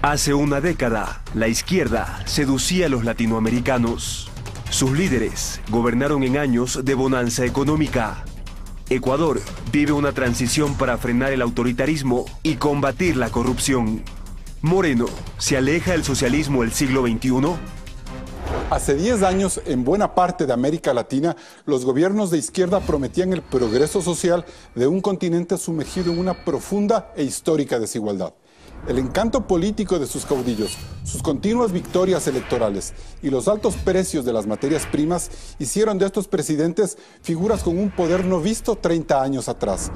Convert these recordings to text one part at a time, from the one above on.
Hace una década, la izquierda seducía a los latinoamericanos. Sus líderes gobernaron en años de bonanza económica. Ecuador vive una transición para frenar el autoritarismo y combatir la corrupción. Moreno, ¿se aleja del socialismo del siglo XXI? Hace 10 años, en buena parte de América Latina, los gobiernos de izquierda prometían el progreso social de un continente sumergido en una profunda e histórica desigualdad. El encanto político de sus caudillos, sus continuas victorias electorales y los altos precios de las materias primas hicieron de estos presidentes figuras con un poder no visto 30 años atrás.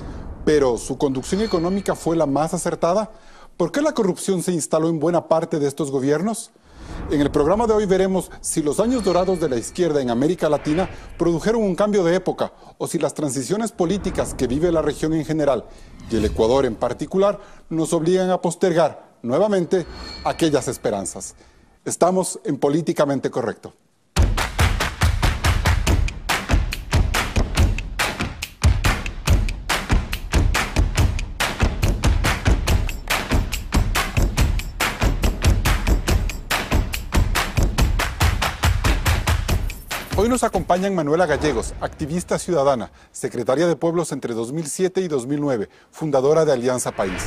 Pero, ¿su conducción económica fue la más acertada? ¿Por qué la corrupción se instaló en buena parte de estos gobiernos? En el programa de hoy veremos si los años dorados de la izquierda en América Latina produjeron un cambio de época o si las transiciones políticas que vive la región en general y el Ecuador en particular nos obligan a postergar nuevamente aquellas esperanzas. Estamos en Políticamente Correcto. Hoy nos acompañan Manuela Gallegos, activista ciudadana, secretaria de Pueblos entre 2007 y 2009, fundadora de Alianza País.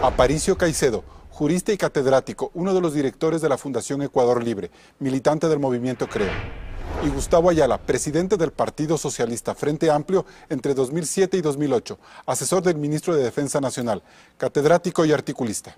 Aparicio Caicedo, jurista y catedrático, uno de los directores de la Fundación Ecuador Libre, militante del movimiento CREO. Y Gustavo Ayala, presidente del Partido Socialista Frente Amplio entre 2007 y 2008, asesor del ministro de Defensa Nacional, catedrático y articulista.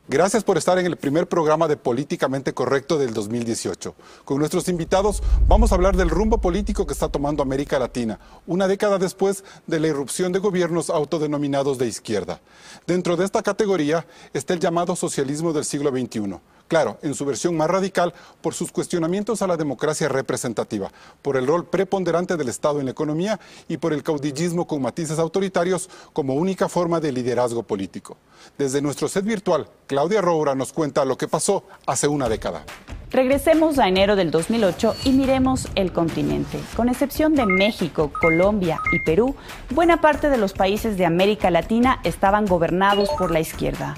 Gracias por estar en el primer programa de Políticamente Correcto del 2018. Con nuestros invitados vamos a hablar del rumbo político que está tomando América Latina, una década después de la irrupción de gobiernos autodenominados de izquierda. Dentro de esta categoría está el llamado socialismo del siglo XXI. Claro, en su versión más radical, por sus cuestionamientos a la democracia representativa, por el rol preponderante del Estado en la economía y por el caudillismo con matices autoritarios como única forma de liderazgo político. Desde nuestro set virtual, Claudia Roura nos cuenta lo que pasó hace una década. Regresemos a enero del 2008 y miremos el continente. Con excepción de México, Colombia y Perú, buena parte de los países de América Latina estaban gobernados por la izquierda.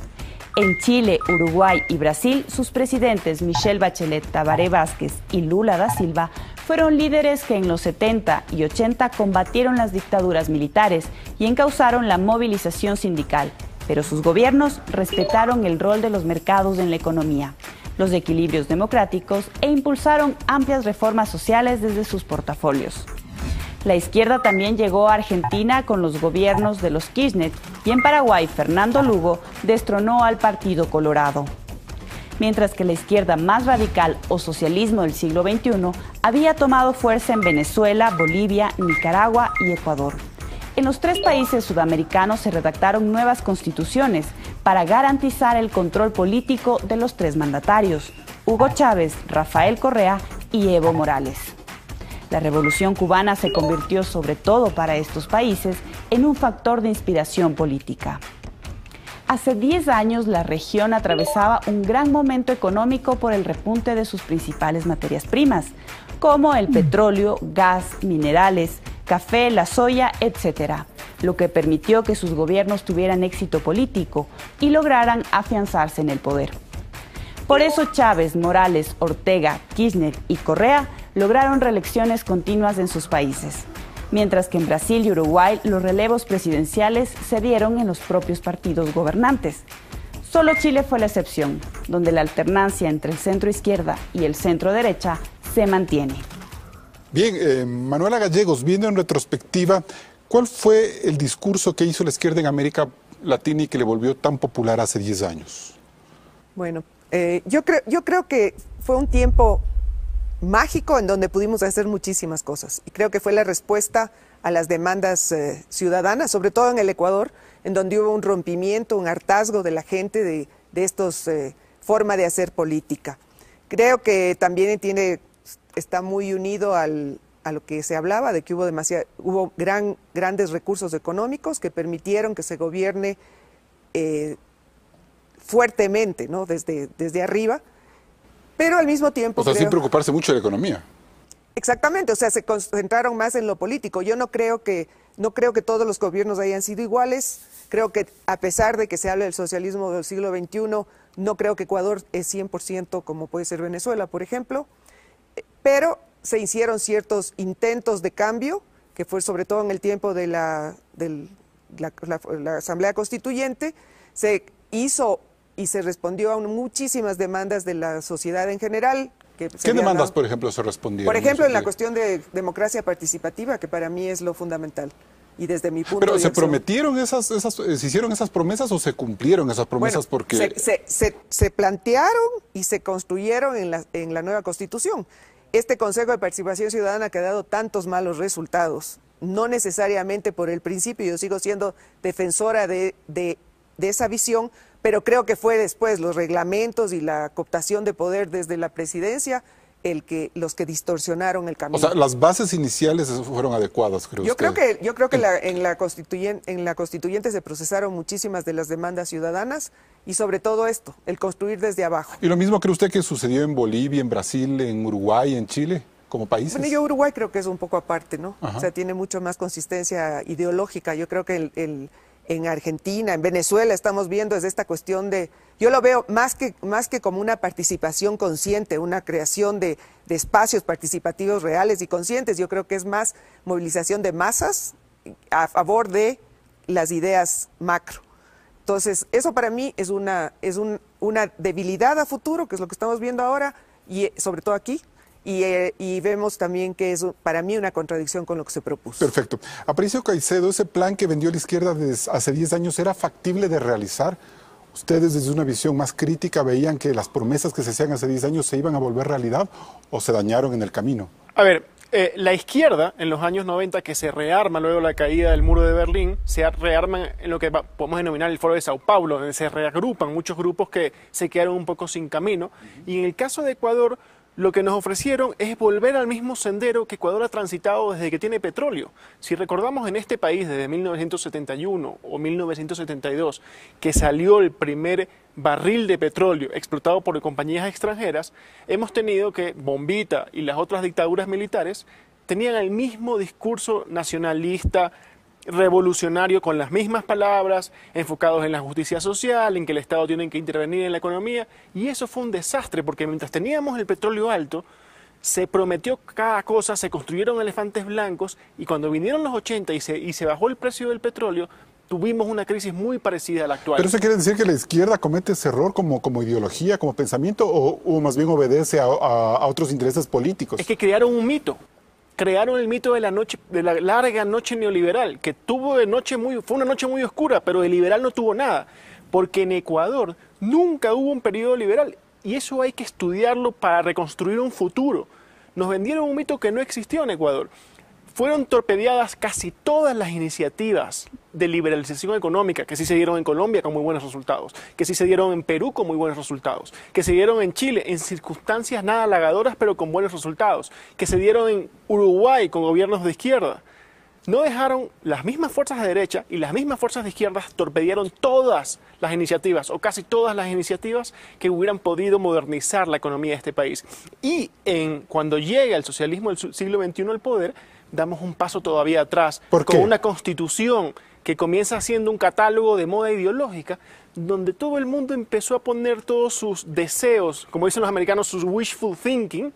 En Chile, Uruguay y Brasil, sus presidentes Michelle Bachelet, Tabaré Vázquez y Lula da Silva fueron líderes que en los 70 y 80 combatieron las dictaduras militares y encauzaron la movilización sindical, pero sus gobiernos respetaron el rol de los mercados en la economía, los equilibrios democráticos e impulsaron amplias reformas sociales desde sus portafolios. La izquierda también llegó a Argentina con los gobiernos de los Kirchner y en Paraguay Fernando Lugo destronó al Partido Colorado. Mientras que la izquierda más radical o socialismo del siglo XXI había tomado fuerza en Venezuela, Bolivia, Nicaragua y Ecuador. En los tres países sudamericanos se redactaron nuevas constituciones para garantizar el control político de los tres mandatarios, Hugo Chávez, Rafael Correa y Evo Morales. La revolución cubana se convirtió, sobre todo para estos países, en un factor de inspiración política. Hace 10 años la región atravesaba un gran momento económico por el repunte de sus principales materias primas, como el petróleo, gas, minerales, café, la soya, etc., lo que permitió que sus gobiernos tuvieran éxito político y lograran afianzarse en el poder. Por eso Chávez, Morales, Ortega, Kirchner y Correa lograron reelecciones continuas en sus países, mientras que en Brasil y Uruguay los relevos presidenciales se dieron en los propios partidos gobernantes. Solo Chile fue la excepción, donde la alternancia entre el centro izquierda y el centro derecha se mantiene. Bien, Manuela Gallegos, viendo en retrospectiva, ¿cuál fue el discurso que hizo la izquierda en América Latina y que le volvió tan popular hace 10 años? Bueno, yo creo que fue un tiempo mágico en donde pudimos hacer muchísimas cosas. Y creo que fue la respuesta a las demandas ciudadanas, sobre todo en el Ecuador, en donde hubo un rompimiento, un hartazgo de la gente de estos forma de hacer política. Creo que también está muy unido a lo que se hablaba, de que hubo grandes recursos económicos que permitieron que se gobierne fuertemente, ¿no? desde arriba. Pero al mismo tiempo... O sea, sin preocuparse mucho de la economía. Exactamente, o sea, se concentraron más en lo político. Yo no creo que todos los gobiernos hayan sido iguales. Creo que a pesar de que se habla del socialismo del siglo XXI, no creo que Ecuador es 100% como puede ser Venezuela, por ejemplo, pero se hicieron ciertos intentos de cambio, que fue sobre todo en el tiempo de la Asamblea Constituyente, se hizo y se respondió a muchísimas demandas de la sociedad en general. ¿Qué demandas, por ejemplo, se respondieron? Por ejemplo, en la cuestión de democracia participativa, que para mí es lo fundamental. Y desde mi punto Pero de ¿se vista, prometieron se hicieron esas promesas o se cumplieron esas promesas? bueno, Porque se plantearon y se construyeron en la nueva Constitución. Este Consejo de Participación Ciudadana que ha dado tantos malos resultados, no necesariamente por el principio, yo sigo siendo defensora de esa visión, pero creo que fue después los reglamentos y la cooptación de poder desde la presidencia los que distorsionaron el camino. o sea, las bases iniciales fueron adecuadas, creo Yo usted. creo que en la constituyente se procesaron muchísimas de las demandas ciudadanas y sobre todo esto, el construir desde abajo. ¿Y lo mismo cree usted que sucedió en Bolivia, en Brasil, en Uruguay, en Chile, como países? Bueno, yo Uruguay creo que es un poco aparte, ¿no? Ajá. O sea, tiene mucho más consistencia ideológica. Yo creo que en Argentina, en Venezuela estamos viendo es esta cuestión de, yo lo veo más que como una participación consciente, una creación de espacios participativos reales y conscientes. Yo creo que es más movilización de masas a favor de las ideas macro. Entonces, eso para mí es una debilidad a futuro, que es lo que estamos viendo ahora, y sobre todo aquí. Y vemos también que es para mí una contradicción con lo que se propuso. Perfecto. Aparicio Caicedo, ese plan que vendió la izquierda hace 10 años, ¿era factible de realizar? ¿Ustedes desde una visión más crítica veían que las promesas que se hacían hace 10 años se iban a volver realidad o se dañaron en el camino? A ver, la izquierda en los años 90 que se rearma luego de la caída del muro de Berlín, se rearma en lo que podemos denominar el Foro de Sao Paulo, donde se reagrupan muchos grupos que se quedaron un poco sin camino. Y en el caso de Ecuador, lo que nos ofrecieron es volver al mismo sendero que Ecuador ha transitado desde que tiene petróleo. Si recordamos en este país desde 1971 o 1972, que salió el primer barril de petróleo explotado por compañías extranjeras, hemos tenido que Bombita y las otras dictaduras militares tenían el mismo discurso nacionalista, revolucionario, con las mismas palabras, enfocados en la justicia social, en que el Estado tiene que intervenir en la economía, y eso fue un desastre, porque mientras teníamos el petróleo alto, se prometió cada cosa, se construyeron elefantes blancos, y cuando vinieron los 80 y se bajó el precio del petróleo, tuvimos una crisis muy parecida a la actual. ¿Pero eso quiere decir que la izquierda comete ese error como ideología, como pensamiento, o más bien obedece a otros intereses políticos? Es que crearon un mito. Crearon el mito de la larga noche neoliberal, que fue una noche muy oscura, pero de liberal no tuvo nada, porque en Ecuador nunca hubo un periodo liberal, y eso hay que estudiarlo para reconstruir un futuro. Nos vendieron un mito que no existió en Ecuador. Fueron torpedeadas casi todas las iniciativas de liberalización económica que sí se dieron en Colombia con muy buenos resultados, que sí se dieron en Perú con muy buenos resultados, que se dieron en Chile en circunstancias nada halagadoras pero con buenos resultados, que se dieron en Uruguay con gobiernos de izquierda. No dejaron, las mismas fuerzas de derecha y las mismas fuerzas de izquierda torpedearon todas las iniciativas o casi todas las iniciativas que hubieran podido modernizar la economía de este país. Y cuando llega el socialismo del siglo XXI al poder, damos un paso todavía atrás con una constitución que comienza siendo un catálogo de moda ideológica, donde todo el mundo empezó a poner todos sus deseos, como dicen los americanos, sus wishful thinking,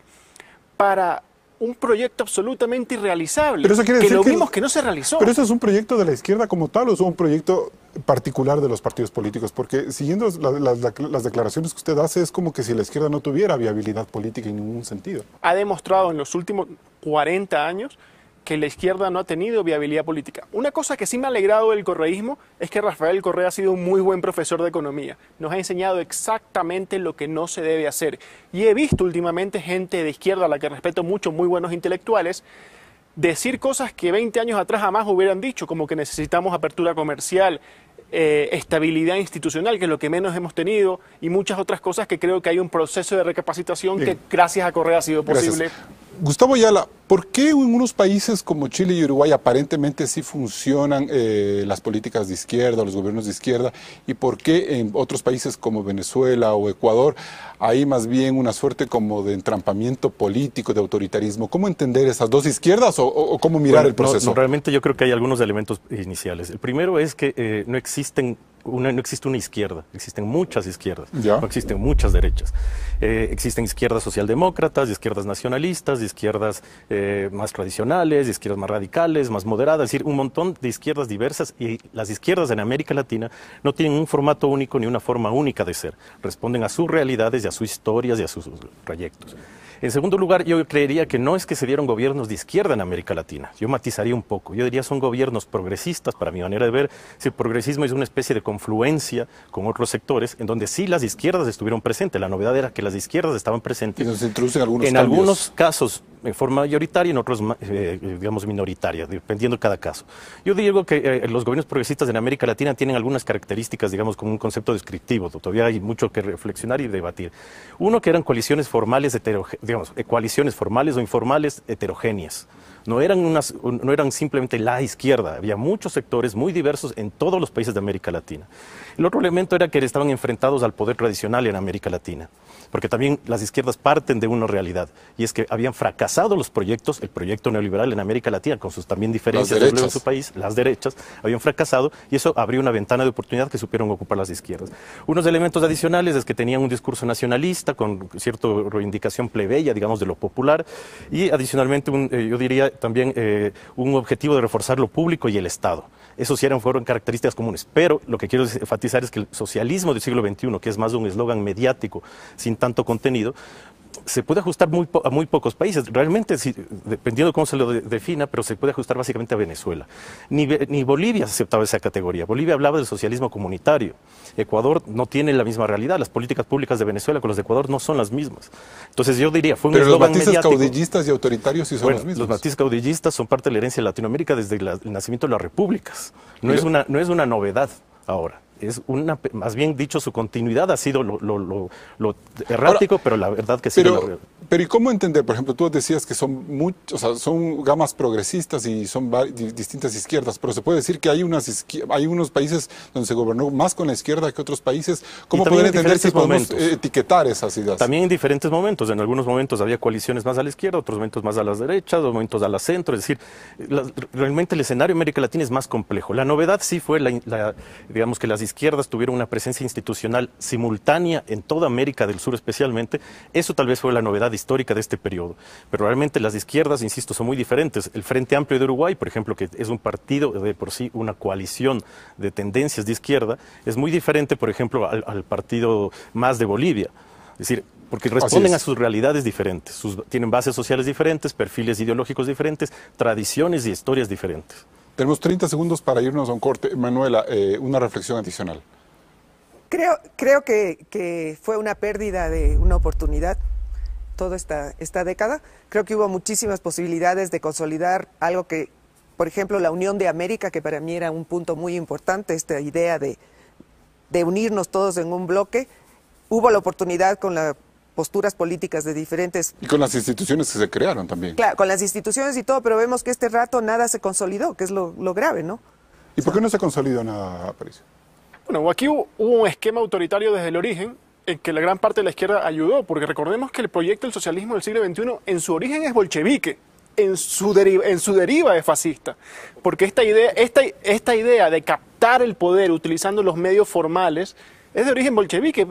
para un proyecto absolutamente irrealizable, pero eso quiere decir vimos que no se realizó. ¿Pero eso es un proyecto de la izquierda como tal o es un proyecto particular de los partidos políticos? Porque siguiendo las declaraciones que usted hace, es como que si la izquierda no tuviera viabilidad política en ningún sentido. Ha demostrado en los últimos 40 años que la izquierda no ha tenido viabilidad política. Una cosa que sí me ha alegrado del correísmo es que Rafael Correa ha sido un muy buen profesor de economía. Nos ha enseñado exactamente lo que no se debe hacer. Y he visto últimamente gente de izquierda, a la que respeto mucho, muy buenos intelectuales, decir cosas que 20 años atrás jamás hubieran dicho, como que necesitamos apertura comercial, estabilidad institucional, que es lo que menos hemos tenido, y muchas otras cosas que creo que hay un proceso de recapacitación que gracias a Correa ha sido posible. Gracias. Gustavo Ayala, ¿por qué en unos países como Chile y Uruguay aparentemente sí funcionan las políticas de izquierda, los gobiernos de izquierda, y por qué en otros países como Venezuela o Ecuador hay más bien una suerte como de entrampamiento político, de autoritarismo? ¿Cómo entender esas dos izquierdas o cómo mirar el proceso? Realmente yo creo que hay algunos elementos iniciales. El primero es que no existe una izquierda, existen muchas izquierdas, no existen muchas derechas. Existen izquierdas socialdemócratas, izquierdas nacionalistas, izquierdas más tradicionales, izquierdas más radicales, más moderadas, es decir, un montón de izquierdas diversas, y las izquierdas en América Latina no tienen un formato único ni una forma única de ser, responden a sus realidades y a sus historias y a sus trayectos. En segundo lugar, yo creería que no es que se dieron gobiernos de izquierda en América Latina. Yo matizaría un poco. Yo diría son gobiernos progresistas, para mi manera de ver. Si el progresismo es una especie de confluencia con otros sectores, en donde sí las izquierdas estuvieron presentes. La novedad era que las izquierdas estaban presentes. Y nos introducen algunos en cambios. Algunos casos en forma mayoritaria, en otros, digamos, minoritaria, dependiendo de cada caso. Yo digo que los gobiernos progresistas en América Latina tienen algunas características, digamos, como un concepto descriptivo. Todavía hay mucho que reflexionar y debatir. Uno, que eran coaliciones formales coaliciones formales o informales heterogéneas. No eran simplemente la izquierda, había muchos sectores muy diversos en todos los países de América Latina. El otro elemento era que estaban enfrentados al poder tradicional en América Latina, porque también las izquierdas parten de una realidad, y es que habían fracasado los proyectos, el proyecto neoliberal en América Latina, con sus también diferencias en su país, las derechas, habían fracasado, y eso abrió una ventana de oportunidad que supieron ocupar las izquierdas. Unos elementos adicionales es que tenían un discurso nacionalista, con cierta reivindicación plebeya, digamos, de lo popular, y adicionalmente, yo diría también un objetivo de reforzar lo público y el Estado. Esos sí fueron características comunes, pero lo que quiero enfatizar es que el socialismo del siglo XXI, que es más un eslogan mediático sin tanto contenido, se puede ajustar a muy pocos países, realmente, dependiendo de cómo se lo defina, pero se puede ajustar básicamente a Venezuela. Ni Bolivia aceptaba esa categoría. Bolivia hablaba del socialismo comunitario. Ecuador no tiene la misma realidad. Las políticas públicas de Venezuela con las de Ecuador no son las mismas. Entonces yo diría, fue un eslogan mediático. Pero los matices caudillistas y autoritarios sí son los mismos. Los matices caudillistas son parte de la herencia de Latinoamérica desde el nacimiento de las repúblicas. No es una novedad ahora. Más bien dicho, su continuidad ha sido lo errático, ahora, pero la verdad que sí. Pero ¿y cómo entender? Por ejemplo, tú decías que son son gamas progresistas y son distintas izquierdas, pero se puede decir que hay unos países donde se gobernó más con la izquierda que otros países. ¿Cómo poder entender si podemos etiquetar esas ideas? También en diferentes momentos. En algunos momentos había coaliciones más a la izquierda, otros momentos más a las derechas, otros momentos a la centro. Es decir, realmente el escenario en América Latina es más complejo. La novedad sí fue, digamos, que las izquierdas tuvieron una presencia institucional simultánea en toda América del Sur especialmente. Eso tal vez fue la novedad histórica de este periodo. Pero realmente las izquierdas, insisto, son muy diferentes. El Frente Amplio de Uruguay, por ejemplo, que es un partido de por sí, una coalición de tendencias de izquierda, es muy diferente, por ejemplo, al partido más de Bolivia. Es decir, porque responden a sus realidades diferentes, tienen bases sociales diferentes, perfiles ideológicos diferentes, tradiciones y historias diferentes. Tenemos 30 segundos para irnos a un corte. Manuela, una reflexión adicional. Creo que fue una pérdida de una oportunidad toda esta década. Creo que hubo muchísimas posibilidades de consolidar algo que, por ejemplo, la Unión de América, que para mí era un punto muy importante, esta idea de unirnos todos en un bloque. Hubo la oportunidad con las posturas políticas de diferentes... Y con las instituciones que se crearon también. Claro, con las instituciones y todo, pero vemos que este rato nada se consolidó, que es lo grave, ¿no? ¿Y por qué no se consolidó nada, Aparicio? Bueno, aquí hubo un esquema autoritario desde el origen, en que la gran parte de la izquierda ayudó, porque recordemos que el proyecto del socialismo del siglo XXI en su origen es bolchevique, en su deriva es fascista, porque esta idea de captar el poder utilizando los medios formales es de origen bolchevique,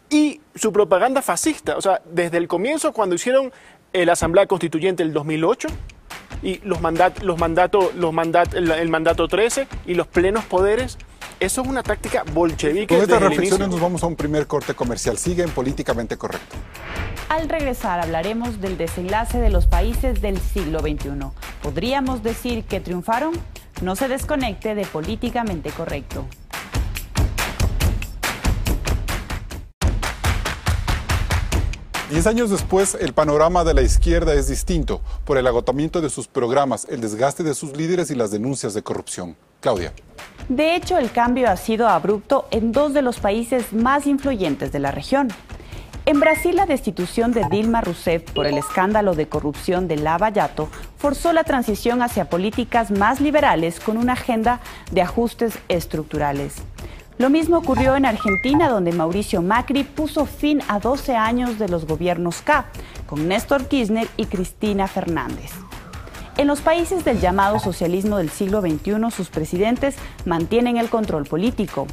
y su propaganda fascista. O sea, desde el comienzo, cuando hicieron la Asamblea Constituyente del 2008, y el mandato 13 y los plenos poderes, eso es una táctica bolchevique. Con estas reflexiones nos vamos a un primer corte comercial. Sigue en Políticamente Correcto. Al regresar hablaremos del desenlace de los países del siglo XXI. ¿Podríamos decir que triunfaron? No se desconecte de Políticamente Correcto. 10 años después, el panorama de la izquierda es distinto por el agotamiento de sus programas, el desgaste de sus líderes y las denuncias de corrupción. Claudia. De hecho, el cambio ha sido abrupto en dos de los países más influyentes de la región. En Brasil, la destitución de Dilma Rousseff por el escándalo de corrupción de Lava Jato forzó la transición hacia políticas más liberales con una agenda de ajustes estructurales. Lo mismo ocurrió en Argentina, donde Mauricio Macri puso fin a 12 años de los gobiernos K, con Néstor Kirchner y Cristina Fernández. En los países del llamado socialismo del siglo XXI, sus presidentes mantienen el control político.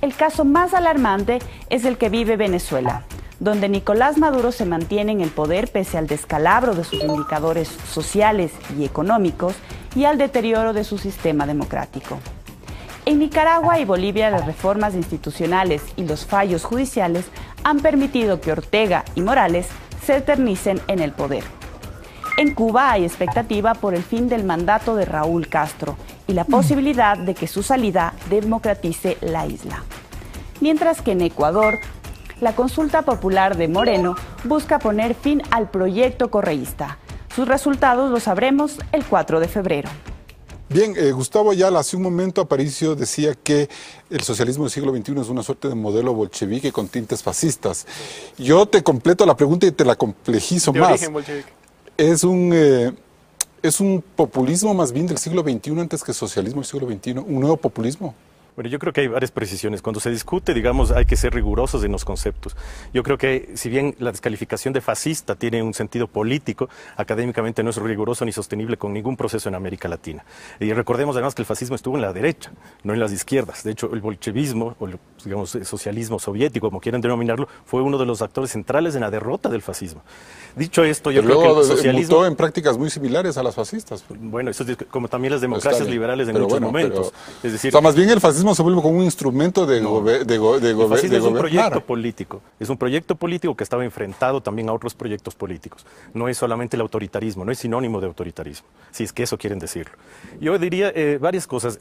El caso más alarmante es el que vive Venezuela, donde Nicolás Maduro se mantiene en el poder pese al descalabro de sus indicadores sociales y económicos y al deterioro de su sistema democrático. En Nicaragua y Bolivia, las reformas institucionales y los fallos judiciales han permitido que Ortega y Morales se eternicen en el poder. En Cuba hay expectativa por el fin del mandato de Raúl Castro y la posibilidad de que su salida democratice la isla. Mientras que en Ecuador, la consulta popular de Moreno busca poner fin al proyecto correísta. Sus resultados los sabremos el 4 de febrero. Bien, Gustavo Ayala, hace un momento Aparicio decía que el socialismo del siglo XXI es una suerte de modelo bolchevique con tintes fascistas. Yo te completo la pregunta y te la complejizo De más. origen bolchevique. Es un populismo más bien del siglo XXI antes que el socialismo del siglo XXI, un nuevo populismo. Bueno, yo creo que hay varias precisiones. Cuando se discute, digamos, hay que ser rigurosos en los conceptos. Yo creo que si bien la descalificación de fascista tiene un sentido político, académicamente no es riguroso ni sostenible con ningún proceso en América Latina. Y recordemos además que el fascismo estuvo en la derecha, no en las izquierdas. De hecho, el bolchevismo, o digamos, el socialismo soviético, como quieran denominarlo, fue uno de los actores centrales en la derrota del fascismo. Dicho esto, yo creo que el socialismo mutó en prácticas muy similares a las fascistas. Bueno, eso es como también las democracias liberales en muchos momentos. Es decir, o sea, más bien el fascismo se vuelve como un instrumento de el fascismo es un proyecto gobernar. político. Es un proyecto político que estaba enfrentado también a otros proyectos políticos. No es solamente el autoritarismo, no es sinónimo de autoritarismo, si es que eso quieren decirlo. Yo diría varias cosas.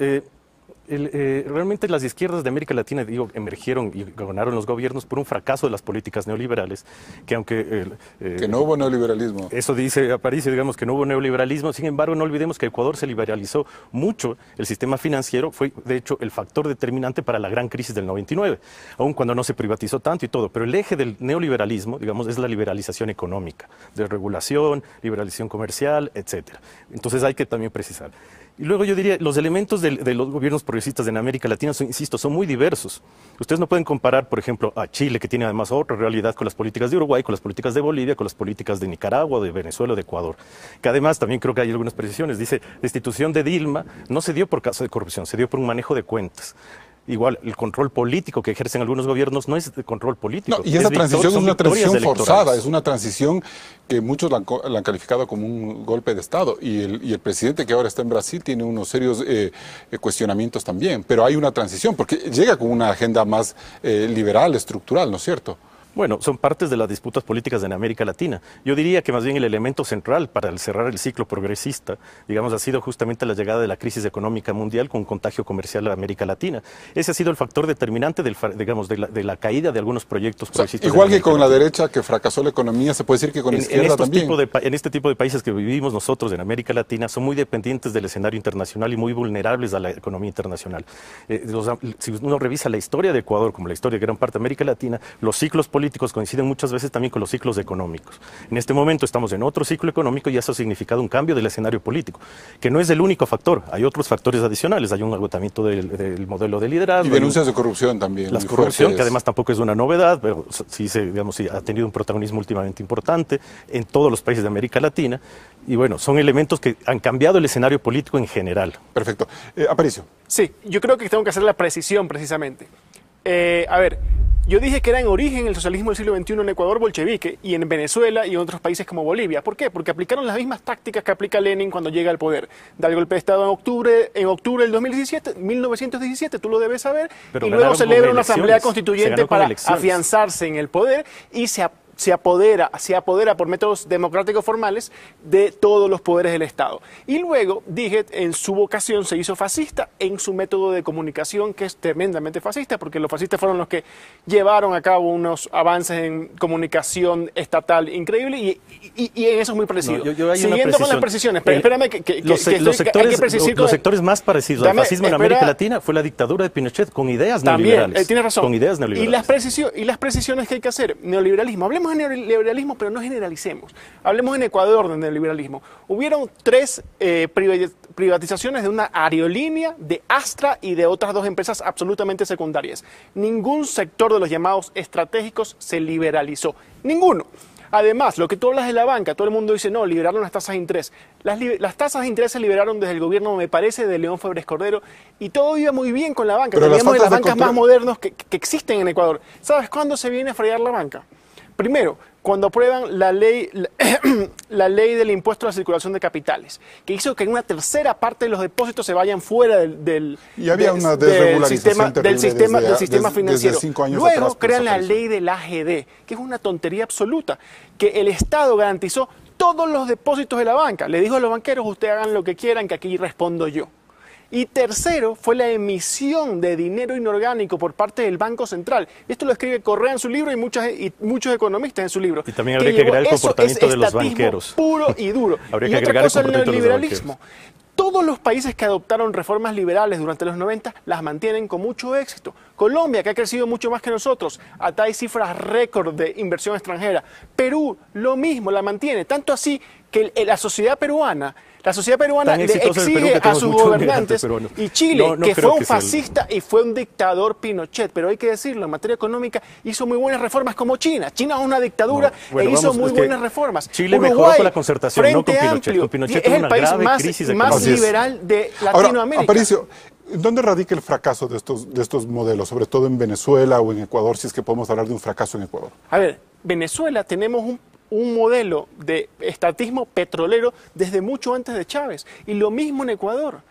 Realmente las izquierdas de América Latina, emergieron y gobernaron los gobiernos por un fracaso de las políticas neoliberales, que aunque... que no hubo neoliberalismo. Eso dice Aparicio, digamos que no hubo neoliberalismo. Sin embargo, no olvidemos que Ecuador se liberalizó mucho. El sistema financiero fue, de hecho, el factor determinante para la gran crisis del 99, aun cuando no se privatizó tanto y todo. Pero el eje del neoliberalismo, digamos, es la liberalización económica, desregulación, liberalización comercial, etcétera. Entonces hay que también precisar. Y luego yo diría, los elementos de los gobiernos progresistas en América Latina, insisto, son muy diversos. Ustedes no pueden comparar, por ejemplo, a Chile, que tiene además otra realidad, con las políticas de Uruguay, con las políticas de Bolivia, con las políticas de Nicaragua, de Venezuela, de Ecuador. Que además también creo que hay algunas precisiones. Dice, la destitución de Dilma no se dio por caso de corrupción, se dio por un manejo de cuentas. Igual, el control político que ejercen algunos gobiernos no es de control político. No, y esa transición es una transición forzada, es una transición que muchos la han calificado como un golpe de Estado. Y el presidente que ahora está en Brasil tiene unos serios cuestionamientos también. Pero hay una transición, porque llega con una agenda más liberal, estructural, ¿no es cierto? Bueno, son partes de las disputas políticas en América Latina. Yo diría que más bien el elemento central para cerrar el ciclo progresista, digamos, ha sido justamente la llegada de la crisis económica mundial con contagio comercial a América Latina. Ese ha sido el factor determinante de la caída de algunos proyectos progresistas. Igual que con la derecha que fracasó la economía, se puede decir que con la izquierda también. En este tipo de países que vivimos nosotros en América Latina son muy dependientes del escenario internacional y muy vulnerables a la economía internacional. Si uno revisa la historia de Ecuador, como la historia de gran parte de América Latina, los ciclos políticos coinciden muchas veces también con los ciclos económicos. En este momento estamos en otro ciclo económico y eso ha significado un cambio del escenario político, que no es el único factor, hay otros factores adicionales, hay un agotamiento del modelo de liderazgo. Y denuncias de corrupción también. La corrupción, que además tampoco es una novedad, pero sí, sí ha tenido un protagonismo últimamente importante en todos los países de América Latina. Y bueno, son elementos que han cambiado el escenario político en general. Perfecto. Aparicio. Sí, yo creo que tengo que hacer la precisión precisamente. A ver, yo dije que era en origen el socialismo del siglo XXI en Ecuador bolchevique y en Venezuela y en otros países como Bolivia. ¿Por qué? Porque aplicaron las mismas tácticas que aplica Lenin cuando llega al poder. Da el golpe de Estado en octubre del 1917, tú lo debes saber, pero y luego celebra una asamblea constituyente para afianzarse en el poder y se apodera por métodos democráticos formales de todos los poderes del Estado. Y luego, dije, en su vocación se hizo fascista en su método de comunicación, que es tremendamente fascista, porque los fascistas fueron los que llevaron a cabo unos avances en comunicación estatal increíble y en eso es muy parecido. No, siguiendo con las precisiones, espérame los sectores más parecidos al fascismo en América Latina fue la dictadura de Pinochet con ideas neoliberales. Tiene razón. Con ideas neoliberales. Y las precisiones que hay que hacer. Neoliberalismo. Hablemos de neoliberalismo, pero no generalicemos. Hablemos en Ecuador de neoliberalismo. Hubieron 3 privatizaciones de una aerolínea, de Astra y de otras 2 empresas absolutamente secundarias. Ningún sector de los llamados estratégicos se liberalizó. Ninguno. Además, lo que tú hablas de la banca, todo el mundo dice, no, liberaron las tasas de interés. Las tasas de interés se liberaron desde el gobierno, me parece, de León Febres Cordero, y todo iba muy bien con la banca. Teníamos de las bancas más modernas que existen en Ecuador. ¿Sabes cuándo se viene a fregar la banca? Primero, cuando aprueban la ley del impuesto a la circulación de capitales, que hizo que una tercera parte de los depósitos se vayan fuera del sistema financiero. Luego crean la ley del AGD, que es una tontería absoluta, que el Estado garantizó todos los depósitos de la banca. Le dijo a los banqueros, ustedes hagan lo que quieran, que aquí respondo yo. Y tercero, fue la emisión de dinero inorgánico por parte del Banco Central. Esto lo escribe Correa en su libro y muchos economistas en su libro. Y también habría que agregar el comportamiento de los banqueros. Puro y duro. Habría y que otra agregar cosa, el comportamiento el neoliberalismo. de los banqueros. Todos los países que adoptaron reformas liberales durante los 90 las mantienen con mucho éxito. Colombia, que ha crecido mucho más que nosotros, hay cifras récord de inversión extranjera. Perú, lo mismo, la mantiene. Tanto así que la sociedad peruana le exige a sus gobernantes, y Chile, que fue un fascista y fue un dictador Pinochet, pero hay que decirlo, en materia económica hizo muy buenas reformas como China. China es una dictadura hizo muy buenas reformas. Chile mejoró con la concertación, no con Pinochet. Con Pinochet es el país más liberal de Latinoamérica. Ahora, Aparicio, ¿dónde radica el fracaso de estos modelos, sobre todo en Venezuela o en Ecuador, si es que podemos hablar de un fracaso en Ecuador? A ver, Venezuela tenemos un modelo de estatismo petrolero desde mucho antes de Chávez. Y lo mismo en Ecuador.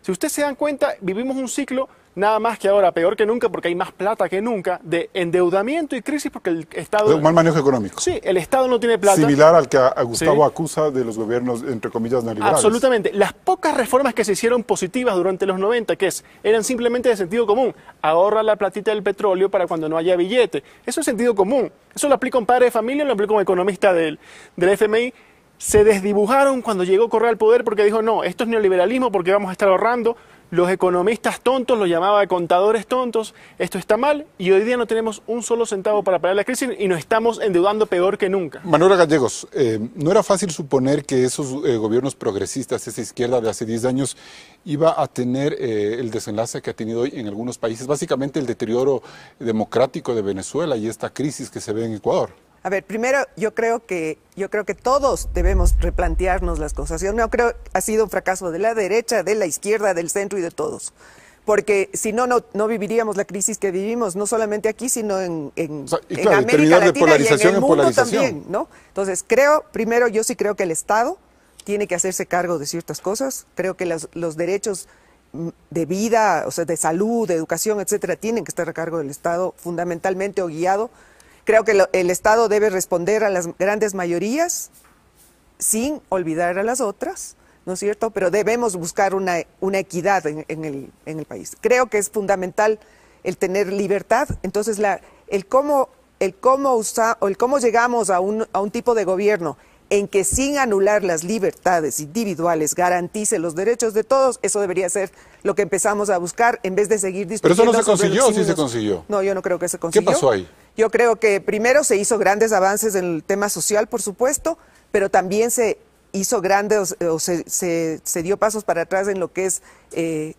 Si ustedes se dan cuenta, vivimos un ciclo nada más que ahora peor que nunca, porque hay más plata que nunca, de endeudamiento y crisis porque el Estado... De un mal manejo económico. Sí, el Estado no tiene plata. Similar al que a Gustavo acusa de los gobiernos, entre comillas, neoliberales. Absolutamente. Las pocas reformas que se hicieron positivas durante los 90, eran simplemente de sentido común. Ahorra la platita del petróleo para cuando no haya billete. Eso es sentido común. Eso lo aplica un padre de familia, lo aplica un economista del FMI. Se desdibujaron cuando llegó Correa al poder porque dijo, no, esto es neoliberalismo porque vamos a estar ahorrando. Los economistas tontos los llamaba contadores tontos, esto está mal y hoy día no tenemos un solo centavo para pagar la crisis y nos estamos endeudando peor que nunca. Manuela Gallegos, no era fácil suponer que esos gobiernos progresistas, esa izquierda de hace 10 años, iba a tener el desenlace que ha tenido hoy en algunos países, básicamente el deterioro democrático de Venezuela y esta crisis que se ve en Ecuador. A ver, primero yo creo que todos debemos replantearnos las cosas. Yo no creo que ha sido un fracaso de la derecha, de la izquierda, del centro y de todos. Porque si no viviríamos la crisis que vivimos, no solamente aquí, sino en América Latina y en el mundo también, ¿no? Entonces, yo sí creo que el Estado tiene que hacerse cargo de ciertas cosas. Creo que los derechos de vida, o sea, de salud, de educación, etcétera, tienen que estar a cargo del Estado, fundamentalmente o guiado. Creo que el Estado debe responder a las grandes mayorías sin olvidar a las otras, ¿no es cierto? Pero debemos buscar una equidad en el país. Creo que es fundamental el tener libertad. Entonces, el cómo llegamos a un tipo de gobierno en que sin anular las libertades individuales garantice los derechos de todos, eso debería ser lo que empezamos a buscar en vez de seguir discutiendo. Pero eso no se consiguió, ¿o sí se consiguió? No, yo no creo que se consiguió. ¿Qué pasó ahí? Yo creo que primero se hizo grandes avances en el tema social, por supuesto, pero también se hizo se dio pasos para atrás en lo que es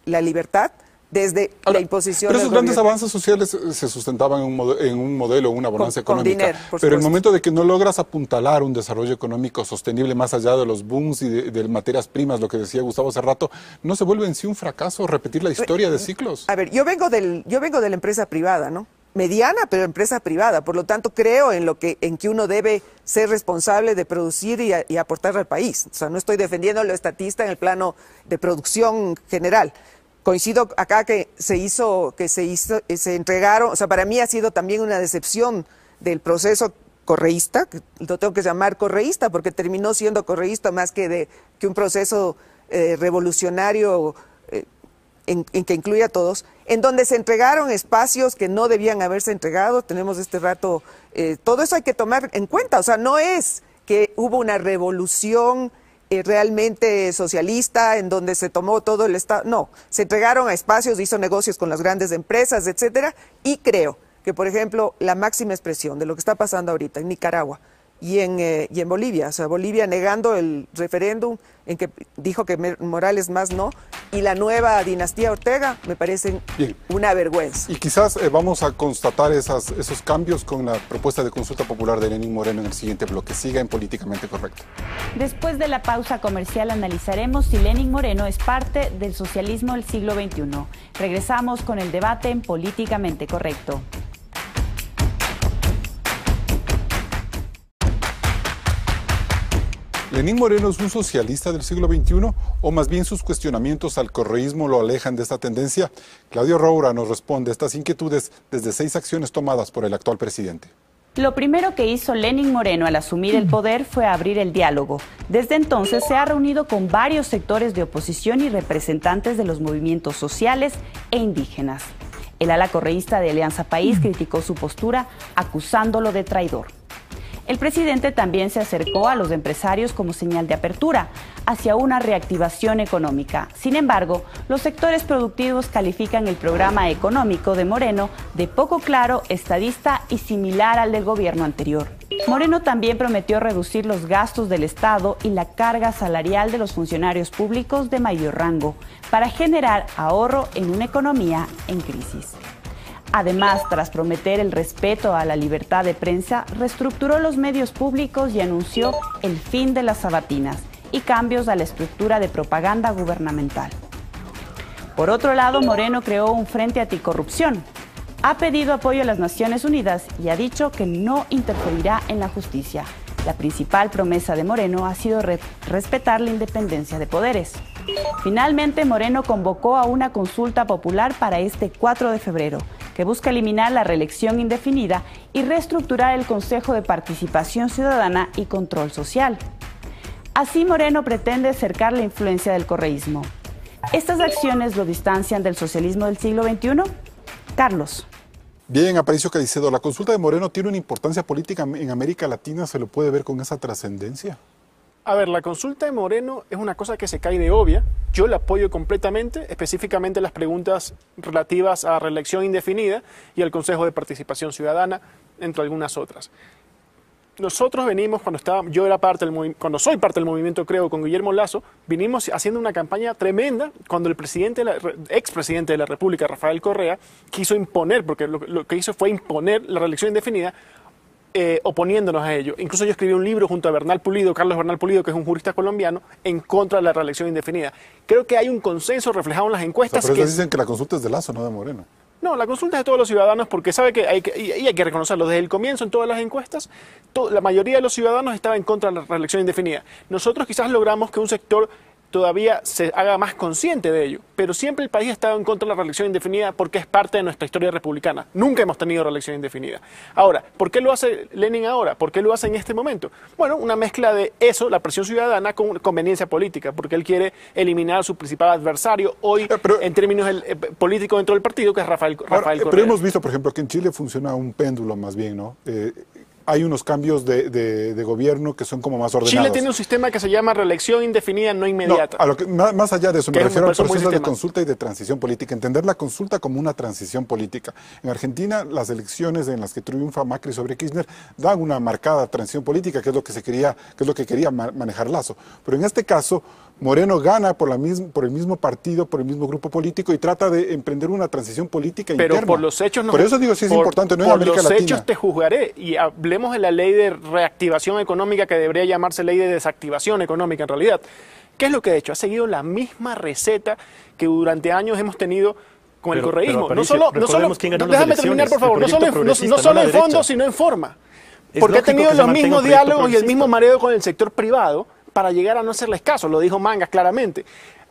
la libertad desde la imposición. Pero esos grandes avances sociales se sustentaban en un modelo, una bonanza económica. Dinero, pero en el momento de que no logras apuntalar un desarrollo económico sostenible más allá de los booms y de materias primas, lo que decía Gustavo hace rato, ¿no se vuelve en sí un fracaso repetir la historia de ciclos? A ver, yo vengo de la empresa privada, ¿no? Mediana, pero empresa privada. Por lo tanto, creo en que uno debe ser responsable de producir y aportar al país. O sea, no estoy defendiendo lo estatista en el plano de producción general. coincido acá que se entregaron, o sea, para mí ha sido también una decepción del proceso correísta, que lo tengo que llamar correísta porque terminó siendo correísta más que un proceso revolucionario en que incluye a todos, en donde se entregaron espacios que no debían haberse entregado. Tenemos este rato, todo eso hay que tomar en cuenta, o sea, no es que hubo una revolución realmente socialista en donde se tomó todo el Estado, no, se entregaron a espacios, hizo negocios con las grandes empresas, etcétera, y creo que, por ejemplo, la máxima expresión de lo que está pasando ahorita en Nicaragua y en Bolivia, o sea, Bolivia negando el referéndum en que dijo que Morales más no, y la nueva dinastía Ortega me parecen una vergüenza. Y quizás vamos a constatar esos cambios con la propuesta de consulta popular de Lenín Moreno en el siguiente bloque. Siga en Políticamente Correcto. Después de la pausa comercial analizaremos si Lenín Moreno es parte del socialismo del siglo XXI. Regresamos con el debate en Políticamente Correcto. ¿Lenín Moreno es un socialista del siglo XXI o más bien sus cuestionamientos al correísmo lo alejan de esta tendencia? Claudio Roura nos responde estas inquietudes desde 6 acciones tomadas por el actual presidente. Lo primero que hizo Lenín Moreno al asumir el poder fue abrir el diálogo. Desde entonces se ha reunido con varios sectores de oposición y representantes de los movimientos sociales e indígenas. El ala correísta de Alianza País criticó su postura, acusándolo de traidor. El presidente también se acercó a los empresarios como señal de apertura hacia una reactivación económica. Sin embargo, los sectores productivos califican el programa económico de Moreno de poco claro, estadista y similar al del gobierno anterior. Moreno también prometió reducir los gastos del Estado y la carga salarial de los funcionarios públicos de mayor rango para generar ahorro en una economía en crisis. Además, tras prometer el respeto a la libertad de prensa, reestructuró los medios públicos y anunció el fin de las sabatinas y cambios a la estructura de propaganda gubernamental. Por otro lado, Moreno creó un frente anticorrupción. Ha pedido apoyo a las Naciones Unidas y ha dicho que no interferirá en la justicia. La principal promesa de Moreno ha sido respetar la independencia de poderes. Finalmente, Moreno convocó a una consulta popular para este 4 de febrero, que busca eliminar la reelección indefinida y reestructurar el Consejo de Participación Ciudadana y Control Social. Así, Moreno pretende acercar la influencia del correísmo. ¿Estas acciones lo distancian del socialismo del siglo XXI? Carlos. Bien, Aparicio Caicedo, ¿la consulta de Moreno tiene una importancia política en América Latina? ¿Se lo puede ver con esa trascendencia? A ver, la consulta de Moreno es una cosa que se cae de obvia. Yo la apoyo completamente, específicamente las preguntas relativas a reelección indefinida y al Consejo de Participación Ciudadana, entre algunas otras. Nosotros venimos, cuando soy parte del movimiento Creo con Guillermo Lasso, vinimos haciendo una campaña tremenda cuando el expresidente de la República, Rafael Correa, quiso imponer, porque lo que hizo fue imponer la reelección indefinida, oponiéndonos a ello. Incluso yo escribí un libro junto a Carlos Bernal Pulido, que es un jurista colombiano, en contra de la reelección indefinida. Creo que hay un consenso reflejado en las encuestas. Pero ellos dicen que la consulta es de Lasso, no de Moreno. No, la consulta es de todos los ciudadanos porque sabe que hay que reconocerlo. Desde el comienzo, en todas las encuestas, la mayoría de los ciudadanos estaba en contra de la reelección indefinida. Nosotros quizás logramos que un sector todavía se haga más consciente de ello, pero siempre el país ha estado en contra de la reelección indefinida porque es parte de nuestra historia republicana. Nunca hemos tenido reelección indefinida. Ahora, ¿por qué lo hace Lenin ahora? ¿Por qué lo hace en este momento? Bueno, una mezcla de eso, la presión ciudadana, con conveniencia política, porque él quiere eliminar a su principal adversario hoy, en términos políticos dentro del partido, que es Rafael Correa. Pero hemos visto, por ejemplo, que en Chile funciona un péndulo más bien, ¿no? Hay unos cambios de gobierno que son como más ordenados. Chile tiene un sistema que se llama reelección indefinida no inmediata. No, más allá de eso, me refiero al proceso de consulta y de transición política. Entender la consulta como una transición política. En Argentina, las elecciones en las que triunfa Macri sobre Kirchner dan una marcada transición política, que es lo que quería manejar Lasso. Pero en este caso, Moreno gana por el mismo partido, por el mismo grupo político y trata de emprender una transición política interna. Pero por los hechos no. Por eso digo, sí es importante, no en América Latina. Por los hechos te juzgaré y hablemos de la ley de reactivación económica, que debería llamarse ley de desactivación económica en realidad. ¿Qué es lo que ha hecho? Ha seguido la misma receta que durante años hemos tenido con el correísmo. Déjame terminar, por favor. No solo en fondo, sino en forma. Porque ha tenido los mismos diálogos y el mismo mareo con el sector privado para llegar a no hacerles caso, lo dijo Mangas claramente.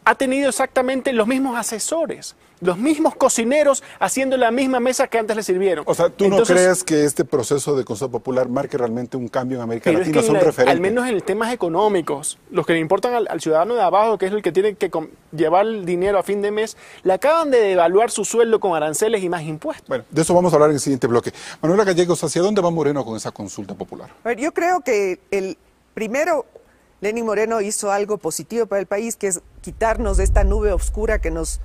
ha tenido exactamente los mismos asesores, los mismos cocineros haciendo la misma mesa que antes le sirvieron. O sea, ¿tú no crees que este proceso de consulta popular marque realmente un cambio en América Latina? Son referentes. Al menos en temas económicos, los que le importan al ciudadano de abajo, que es el que tiene que llevar el dinero a fin de mes, le acaban de devaluar su sueldo con aranceles y más impuestos. Bueno, de eso vamos a hablar en el siguiente bloque. Manuela Gallegos, ¿hacia dónde va Moreno con esa consulta popular? A ver, yo creo que primero Lenín Moreno hizo algo positivo para el país, que es quitarnos de esta nube oscura que nos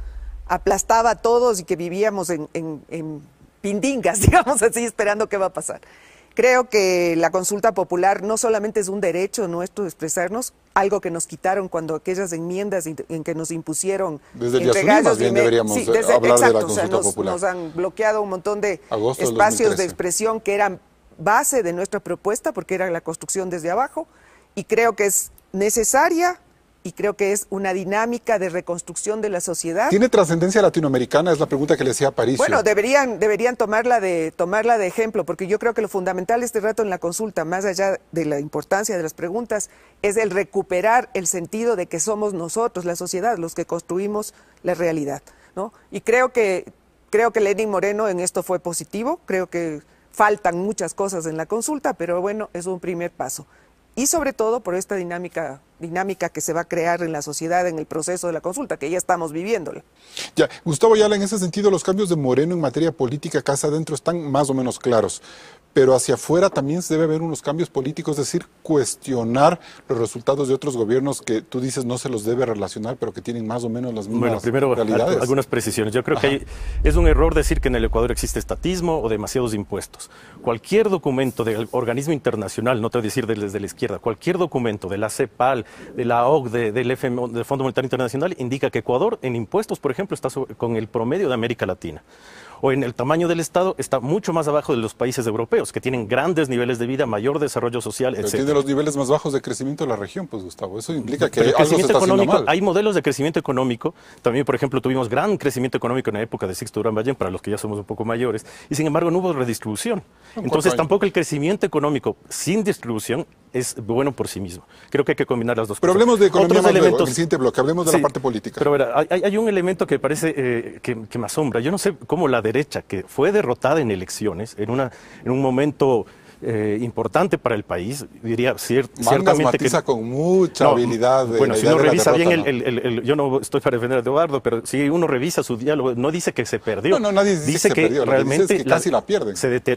aplastaba a todos y que vivíamos en pindingas, digamos así, esperando qué va a pasar. Creo que la consulta popular no solamente es un derecho nuestro de expresarnos, algo que nos quitaron cuando aquellas enmiendas en que nos impusieron desde el día más bien deberíamos hablar de la consulta popular. Nos han bloqueado un montón de espacios de expresión que eran base de nuestra propuesta, porque era la construcción desde abajo, y creo que es necesaria y creo que es una dinámica de reconstrucción de la sociedad. ¿Tiene trascendencia latinoamericana? Es la pregunta que le hacía a Aparicio. Bueno, deberían tomarla de ejemplo, porque yo creo que lo fundamental este rato en la consulta, más allá de la importancia de las preguntas, es el recuperar el sentido de que somos nosotros, la sociedad, los que construimos la realidad, ¿no? Y creo que Lenín Moreno en esto fue positivo, creo que faltan muchas cosas en la consulta, pero bueno, es un primer paso. Y sobre todo por esta dinámica que se va a crear en la sociedad en el proceso de la consulta, que ya estamos viviéndola. Ya, Gustavo Ayala, en ese sentido, los cambios de Moreno en materia política casa adentro están más o menos claros, pero hacia afuera también se debe ver unos cambios políticos, es decir, cuestionar los resultados de otros gobiernos que tú dices no se los debe relacionar, pero que tienen más o menos las mismas realidades. Algunas precisiones. Yo creo que es un error decir que en el Ecuador existe estatismo o demasiados impuestos. Cualquier documento del organismo internacional, no te voy a decir desde la izquierda, cualquier documento de la CEPAL, de la OCDE, del FMI, del Fondo Monetario Internacional, indica que Ecuador en impuestos, por ejemplo, está con el promedio de América Latina. O en el tamaño del Estado está mucho más abajo de los países europeos, que tienen grandes niveles de vida, mayor desarrollo social, etc. Pero tiene los niveles más bajos de crecimiento de la región, pues, Gustavo. Eso implica que algo se está haciendo mal. Hay modelos de crecimiento económico. También, por ejemplo, tuvimos gran crecimiento económico en la época de Sixto Durán Ballén, para los que ya somos un poco mayores, y sin embargo no hubo redistribución. Entonces tampoco el crecimiento económico sin distribución es bueno por sí mismo. Creo que hay que combinar las dos cosas. Pero hablemos de economía más luego, en el siguiente bloque, hablemos de la parte política. Pero verá, hay un elemento que parece que me asombra. Yo no sé cómo la derecha, que fue derrotada en elecciones, en un momento importante para importante el país, diría ciertamente Mangas matiza con mucha habilidad. Bueno, si uno revisa bien, yo no estoy para defender a Eduardo, pero si uno revisa su diálogo, no dice que se perdió. No, nadie dice que se perdió, realmente es que casi la pierden.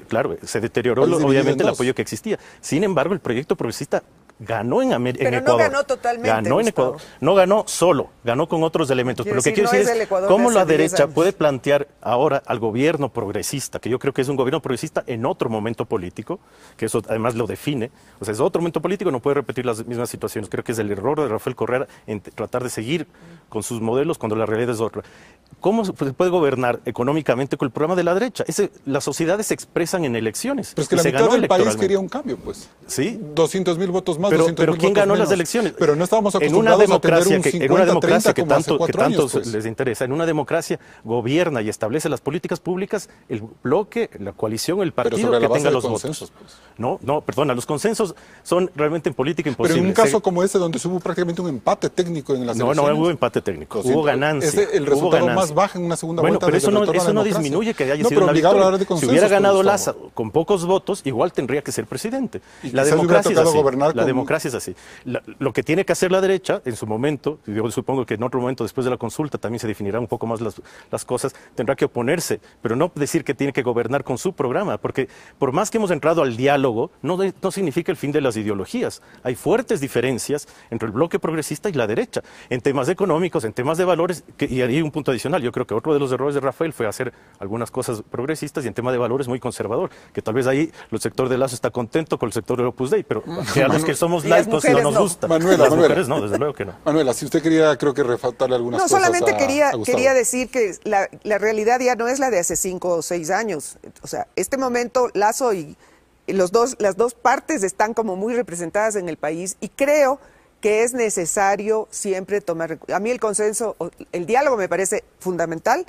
Claro, se deterioró obviamente el apoyo que existía. Sin embargo, el proyecto progresista ganó en Ecuador. Pero no ganó totalmente. Ganó en Ecuador. No ganó solo, ganó con otros elementos. Pero lo que quiero decir es cómo la derecha puede plantear ahora al gobierno progresista, que yo creo que es un gobierno progresista en otro momento político, que eso además lo define. O sea, es otro momento político, no puede repetir las mismas situaciones. Creo que es el error de Rafael Correa en tratar de seguir con sus modelos cuando la realidad es otra. ¿Cómo se puede gobernar económicamente con el programa de la derecha? Las sociedades se expresan en elecciones. Pero es que la mitad del país quería un cambio, pues. Sí. 200.000 votos más, pero ¿quién ganó las elecciones? Pero no estábamos acostumbrados a tener un 50-30 en una democracia que tanto pues. les interesa. En una democracia gobierna y establece las políticas públicas el bloque, la coalición, el partido que tenga los votos. Pues. No, perdona, los consensos son realmente en política imposibles. Pero en un caso como ese, donde hubo prácticamente un empate técnico en las elecciones. No hubo empate técnico, hubo ganancia. El resultado más bajo en una segunda vuelta. Pero eso no disminuye que haya sido una victoria. Si hubiera ganado Laza con pocos votos, igual tendría que ser presidente. La democracia es así. Lo que tiene que hacer la derecha en su momento, yo supongo que en otro momento después de la consulta también se definirán un poco más las cosas, tendrá que oponerse, pero no decir que tiene que gobernar con su programa, porque por más que hemos entrado al diálogo, no significa el fin de las ideologías. Hay fuertes diferencias entre el bloque progresista y la derecha, en temas económicos, en temas de valores, y hay un punto adicional. Yo creo que otro de los errores de Rafael fue hacer algunas cosas progresistas y en tema de valores muy conservador, que tal vez ahí el sector de Lazo está contento con el sector de Opus Dei, pero que a los que somos laicos no nos gusta. Manuela, mujeres no, desde luego que no. Manuela, si usted quería, creo que resaltarle algunas cosas. No, solamente quería decir que la realidad ya no es la de hace 5 o 6 años. O sea, este momento Lazo y las dos partes están como muy representadas en el país y creo que es necesario siempre tomar... A mí el consenso, el diálogo me parece fundamental.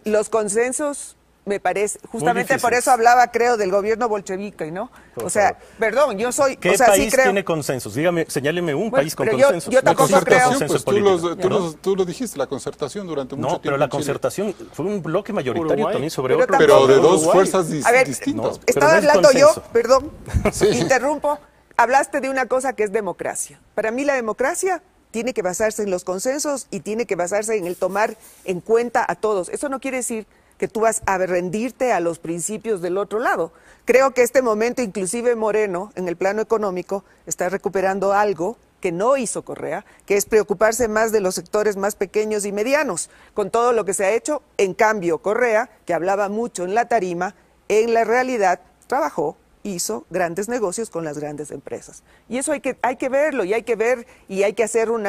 Los consensos me parece, justamente difíciles. por eso hablaba, creo, del gobierno bolchevique, ¿no? Por O sea, favor. perdón, yo soy, ¿Qué o sea, país sí creo. tiene consensos? Dígame, señáleme un Bueno, país con pero yo consensos. tampoco existe creo- consenso Pues político. tú lo dijiste, la concertación durante mucho No, tiempo. pero la en Chile. concertación fue un bloque mayoritario Uruguay. también sobre Pero otro. Pero de dos Uruguay. fuerzas A ver, distintas. no. Estaba no es hablando yo, consenso. perdón, Sí. interrumpo. Hablaste de una cosa que es democracia. Para mí la democracia tiene que basarse en los consensos y tiene que basarse en el tomar en cuenta a todos. Eso no quiere decir que tú vas a rendirte a los principios del otro lado. Creo que este momento, inclusive Moreno, en el plano económico, está recuperando algo que no hizo Correa, que es preocuparse más de los sectores más pequeños y medianos, con todo lo que se ha hecho. En cambio, Correa, que hablaba mucho en la tarima, en la realidad trabajó, hizo grandes negocios con las grandes empresas. Y eso hay que verlo, y hay que ver, y hay que hacer un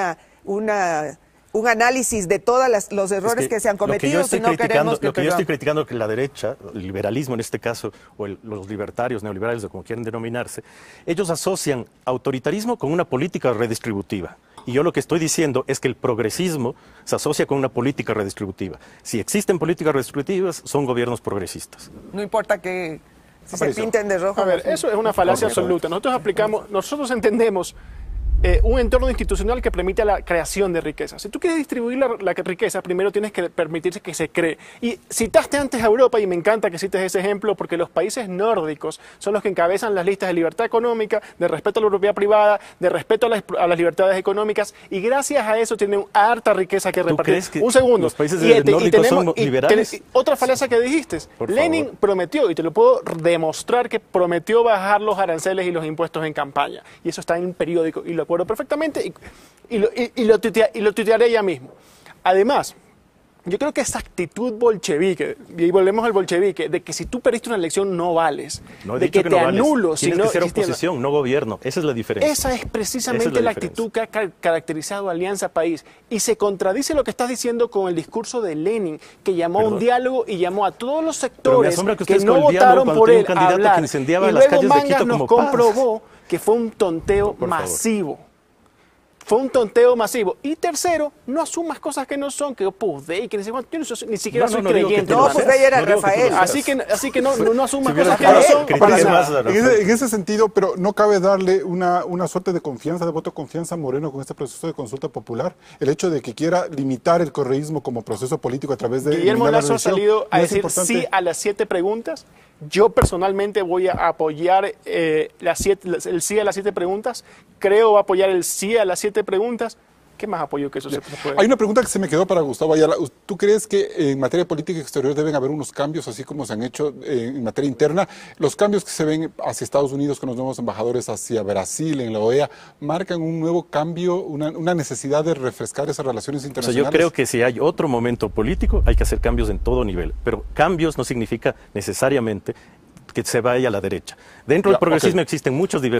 análisis de todos los errores que se han cometido si no queremos que Lo que yo estoy criticando que la derecha, el liberalismo en este caso, o los libertarios, neoliberales, o como quieren denominarse, ellos asocian autoritarismo con una política redistributiva. Y yo lo que estoy diciendo es que el progresismo se asocia con una política redistributiva. Si existen políticas redistributivas, son gobiernos progresistas. No importa que si se Aparicio. pinten de rojo. A ver, eso es una falacia absoluta. Nosotros entendemos un entorno institucional que permite la creación de riqueza. Si tú quieres distribuir la riqueza, primero tienes que permitirse que se cree. Y citaste antes a Europa, y me encanta que cites ese ejemplo, porque los países nórdicos son los que encabezan las listas de libertad económica, de respeto a la propiedad privada, de respeto a las libertades económicas, y gracias a eso tienen harta riqueza que repartir. crees que Un segundo. los países nórdicos son liberales? Otra falacia que dijiste. Por Lenin favor. prometió, y te lo puedo demostrar, que prometió bajar los aranceles y los impuestos en campaña. Y eso está en un periódico, y lo acuerdo perfectamente, y lo tuitearé ya mismo. Además, yo creo que esa actitud bolchevique, y volvemos al bolchevique, de que si tú perdiste una elección no vales, No he de dicho que no te vales. anulo si Tienes no que ser existiera- oposición, no gobierno. Esa es la diferencia. Esa es precisamente Esa es la la diferencia. actitud que ha caracterizado a Alianza País. Y se contradice lo que estás diciendo con el discurso de Lenin, que llamó a un Perdón. diálogo y llamó a todos los Pero me sectores asombra que que ustedes no con el diálogo, votaron cuando por tenía él un a candidato hablar. que incendiaba Y las luego calles de Mangas Quito nos como paz. comprobó que fue un tonteo Por favor. masivo. Fue un tonteo masivo. Y tercero, no asumas cosas que no son, que Opus Dei, que ni sé cuánto. Yo ni siquiera No, soy no digo que creyente. tú No, lo pues seas. de ahí era No digo que tú lo Rafael. seas. Así que no asumas Si hubiera cosas que no Rafael, son. critica para más nada. a En ese sentido, pero no cabe darle una suerte de confianza, de voto de confianza a Moreno con este proceso de consulta popular. El hecho de que quiera limitar el correísmo como proceso político a través de... Guillermo eliminar la Lazo ha revisión, salido a ¿no es decir importante? sí a las 7 preguntas. Yo personalmente voy a apoyar el sí a las 7 preguntas. Creo apoyar el sí a las 7 preguntas. ¿Qué más apoyo que eso se puede? Hay una pregunta que se me quedó para Gustavo Ayala. ¿Tú crees que en materia de política exterior deben haber unos cambios, así como se han hecho en materia interna? Los cambios que se ven hacia Estados Unidos con los nuevos embajadores, hacia Brasil, en la OEA, marcan un nuevo cambio, una necesidad de refrescar esas relaciones O sea, internacionales. yo creo que si hay otro momento político, hay que hacer cambios en todo nivel. Pero cambios no significa necesariamente que se vaya a la derecha. Dentro Ya, del progresismo ok. existen muchas Ya,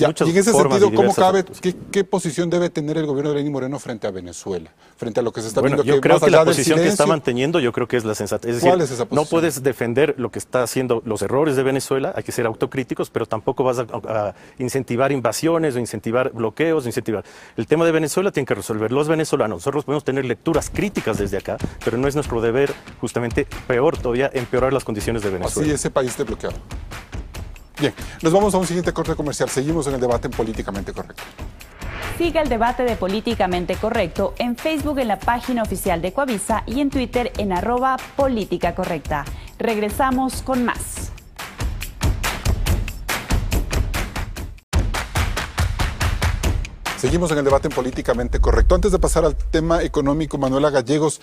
muchas y en ese formas sentido, y ¿cómo diversas cabe, aportaciones. qué posición debe tener el gobierno de Lenín Moreno frente a Venezuela? Frente a lo que se está Bueno, viendo yo que creo más que la allá del posición que está silencio, manteniendo, yo creo que es la sensata. Es ¿Cuál decir, es esa no posición? puedes defender lo que está haciendo los errores de Venezuela, hay que ser autocríticos, pero tampoco vas a incentivar invasiones o incentivar bloqueos, El tema de Venezuela tiene que resolver los venezolanos. Nosotros podemos tener lecturas críticas desde acá, pero no es nuestro deber, justamente, peor todavía, empeorar las condiciones de Venezuela. así ese país esté bloqueado. Bien, nos vamos a un siguiente corte comercial. Seguimos en el debate en Políticamente Correcto. Siga el debate de Políticamente Correcto en Facebook en la página oficial de Coavisa y en Twitter en @Política Correcta. Regresamos con más. Seguimos en el debate en Políticamente Correcto. Antes de pasar al tema económico, Manuela Gallegos,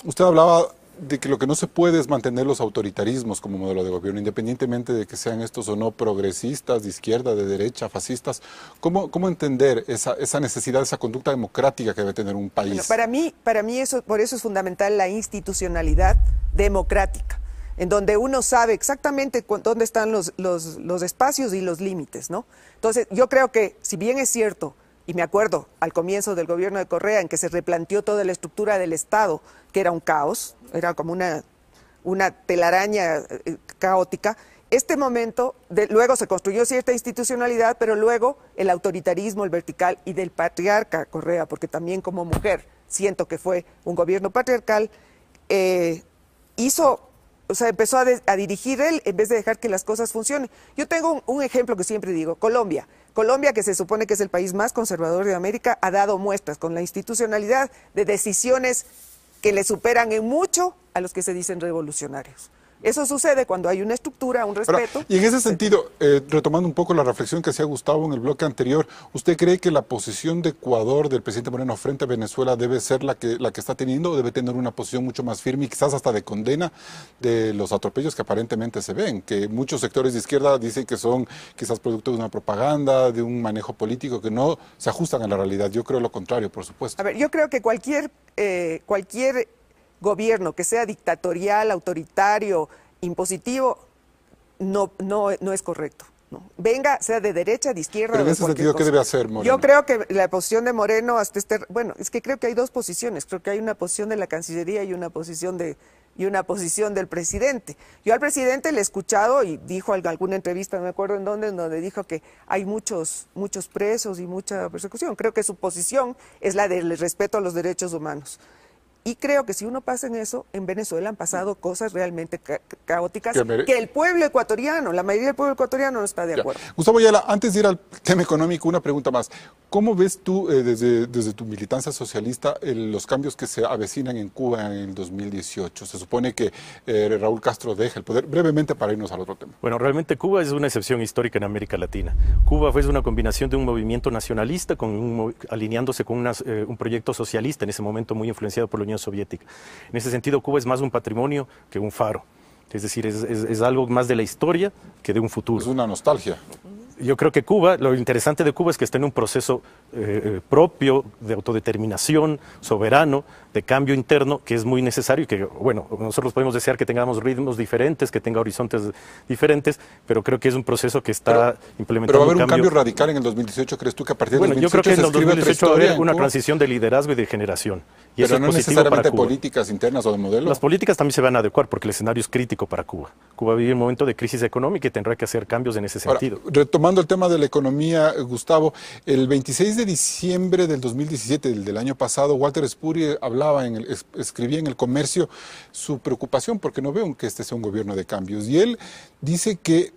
usted hablaba de que lo que no se puede es mantener los autoritarismos como modelo de gobierno, independientemente de que sean estos o no progresistas, de izquierda, de derecha, fascistas. ¿Cómo entender esa necesidad, esa conducta democrática que debe tener un país? Bueno, para mí eso, por eso es fundamental la institucionalidad democrática, en donde uno sabe exactamente dónde están los espacios y los límites, ¿no? Entonces, yo creo que, si bien es cierto, y me acuerdo al comienzo del gobierno de Correa, en que se replanteó toda la estructura del Estado, que era un caos, era como una telaraña caótica, este momento, luego se construyó cierta institucionalidad, pero luego el autoritarismo, el vertical, y del patriarca Correa, porque también como mujer siento que fue un gobierno patriarcal, hizo o sea, empezó a dirigir él en vez de dejar que las cosas funcionen. Yo tengo un ejemplo que siempre digo, Colombia. Colombia, que se supone que es el país más conservador de América, ha dado muestras con la institucionalidad de decisiones que le superan en mucho a los que se dicen revolucionarios. Eso sucede cuando hay una estructura, un respeto. Ahora, y en ese sentido, retomando un poco la reflexión que hacía Gustavo en el bloque anterior, ¿usted cree que la posición de Ecuador, del presidente Moreno frente a Venezuela, debe ser la que está teniendo o debe tener una posición mucho más firme y quizás hasta de condena de los atropellos que aparentemente se ven? Que muchos sectores de izquierda dicen que son quizás producto de una propaganda, de un manejo político que no se ajustan a la realidad. Yo creo lo contrario, por supuesto. A ver, yo creo que cualquier gobierno que sea dictatorial, autoritario, impositivo, no es correcto. No. Venga, sea de derecha, de izquierda. Pero en o de ese sentido, ¿qué debe hacer Moreno? Yo creo que la posición de Moreno bueno, es que creo que hay dos posiciones. Creo que hay una posición de la Cancillería y una posición del presidente. Yo al presidente le he escuchado y dijo en alguna entrevista, no me acuerdo en donde dijo que hay muchos presos y mucha persecución. Creo que su posición es la del respeto a los derechos humanos. Y creo que si uno pasa en eso, en Venezuela han pasado cosas realmente caóticas que el pueblo ecuatoriano, la mayoría del pueblo ecuatoriano no está de acuerdo. Gustavo Ayala, antes de ir al tema económico, una pregunta más. ¿Cómo ves tú, desde tu militancia socialista, los cambios que se avecinan en Cuba en el 2018? Se supone que Raúl Castro deja el poder. Brevemente, para irnos al otro tema. Bueno, realmente Cuba es una excepción histórica en América Latina. Cuba fue una combinación de un movimiento nacionalista alineándose con un proyecto socialista, en ese momento muy influenciado por la Unión Soviética. En ese sentido, Cuba es más un patrimonio que un faro. Es decir, es algo más de la historia que de un futuro. Es una nostalgia. Yo creo que Cuba, lo interesante de Cuba es que está en un proceso propio de autodeterminación, soberano, de cambio interno, que es muy necesario y que, bueno, nosotros podemos desear que tengamos ritmos diferentes, que tenga horizontes diferentes, pero creo que es un proceso que está implementando. Pero va a haber un cambio radical en el 2018, ¿crees tú que a partir del 2018 yo creo que en el 2018 va a haber una Cuba? Transición de liderazgo y de generación. Y Pero eso no es positivo necesariamente para Cuba. políticas internas o de modelo. Las políticas también se van a adecuar porque el escenario es crítico para Cuba. Cuba vive un momento de crisis económica y tendrá que hacer cambios en ese sentido. Ahora, retomando el tema de la economía, Gustavo, el 26 de diciembre del 2017, del año pasado, Walter Spurrier escribía en El Comercio su preocupación porque no veo que este sea un gobierno de cambios. Y él dice que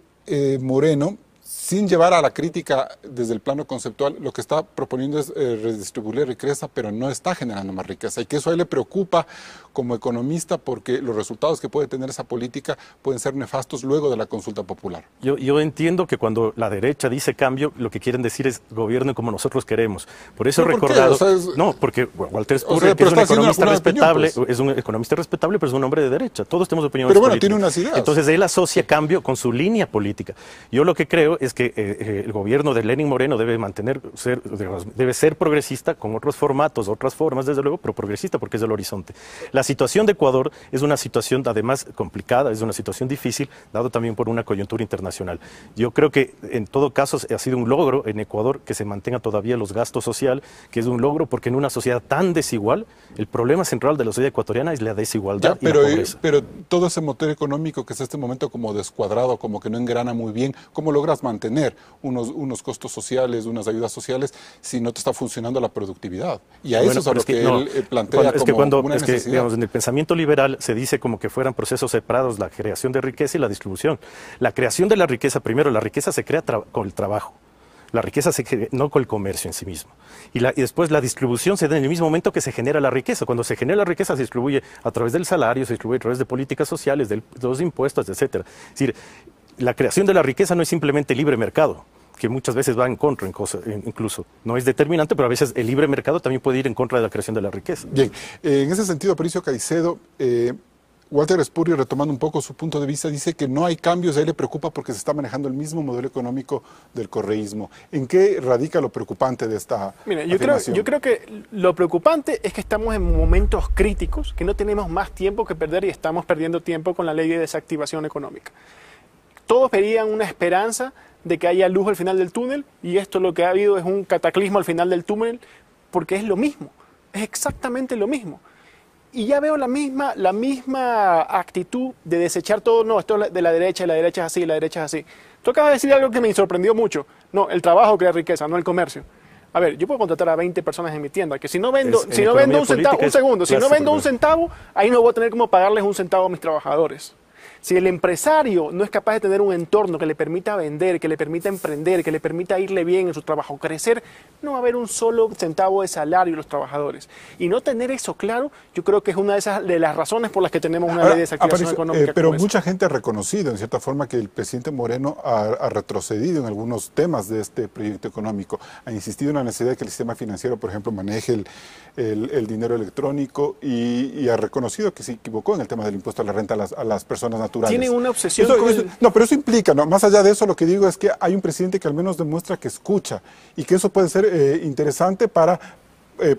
Moreno, sin llevar a la crítica desde el plano conceptual, lo que está proponiendo es redistribuir riqueza, pero no está generando más riqueza. Y que eso a él le preocupa como economista porque los resultados que puede tener esa política pueden ser nefastos luego de la consulta popular. Yo entiendo que cuando la derecha dice cambio, lo que quieren decir es gobierno como nosotros queremos. Por eso he recordado... No, porque Walter Spurrier, que es un economista respetable, opinión, pues. Es un economista respetable, pero es un hombre de derecha. Todos tenemos opiniones políticas. Pero tiene unas ideas. Entonces él asocia cambio con su línea política. Yo lo que creo es que el gobierno de Lenín Moreno debe ser progresista con otros formatos, otras formas, desde luego, pero progresista porque es el horizonte. La situación de Ecuador es una situación además complicada, es una situación difícil, dado también por una coyuntura internacional. Yo creo que en todo caso ha sido un logro en Ecuador que se mantenga todavía los gastos sociales, que es un logro porque en una sociedad tan desigual, el problema central de la sociedad ecuatoriana es la desigualdad y la pobreza. Pero todo ese motor económico que está en este momento como descuadrado, como que no engrana muy bien, ¿cómo logras mantener unos costos sociales, unas ayudas sociales, si no te está funcionando la productividad? Y a eso es a lo que él plantea como una necesidad. Digamos, en el pensamiento liberal se dice como que fueran procesos separados la creación de riqueza y la distribución. La creación de la riqueza, primero, la riqueza se crea con el trabajo. La riqueza se crea no con el comercio en sí mismo. Y después la distribución se da en el mismo momento que se genera la riqueza. Cuando se genera la riqueza se distribuye a través del salario, se distribuye a través de políticas sociales, de los impuestos, etcétera. Es decir, la creación de la riqueza no es simplemente libre mercado, que muchas veces va en contra, incluso. No es determinante, pero a veces el libre mercado también puede ir en contra de la creación de la riqueza. Bien, en ese sentido, Aparicio Caicedo, Walter Spurrier, retomando un poco su punto de vista, dice que no hay cambios, a él le preocupa porque se está manejando el mismo modelo económico del correísmo. ¿En qué radica lo preocupante de esta afirmación? Yo creo que lo preocupante es que estamos en momentos críticos, que no tenemos más tiempo que perder y estamos perdiendo tiempo con la ley de desactivación económica. Todos pedían una esperanza de que haya luz al final del túnel y esto lo que ha habido es un cataclismo al final del túnel porque es lo mismo, es exactamente lo mismo. Y ya veo la misma actitud de desechar todo, no, esto es de la derecha es así, la derecha es así. Tú acabas de decir algo que me sorprendió mucho, no, el trabajo crea riqueza, no el comercio. A ver, yo puedo contratar a 20 personas en mi tienda, que si no vendo un centavo, un segundo, si no vendo un centavo, ahí no voy a tener cómo pagarles un centavo a mis trabajadores. Si el empresario no es capaz de tener un entorno que le permita vender, que le permita emprender, que le permita irle bien en su trabajo, crecer, no va a haber un solo centavo de salario a los trabajadores. Y no tener eso claro, yo creo que es una de las razones por las que tenemos una ley de desactivación económica. Pero mucha gente ha reconocido, en cierta forma, que el presidente Moreno ha retrocedido en algunos temas de este proyecto económico. Ha insistido en la necesidad de que el sistema financiero, por ejemplo, maneje el dinero electrónico y ha reconocido que se equivocó en el tema del impuesto a la renta a las personas naturales. Tienen una obsesión No, pero eso implica, ¿no? Más allá de eso, lo que digo es que hay un presidente que al menos demuestra que escucha y que eso puede ser interesante para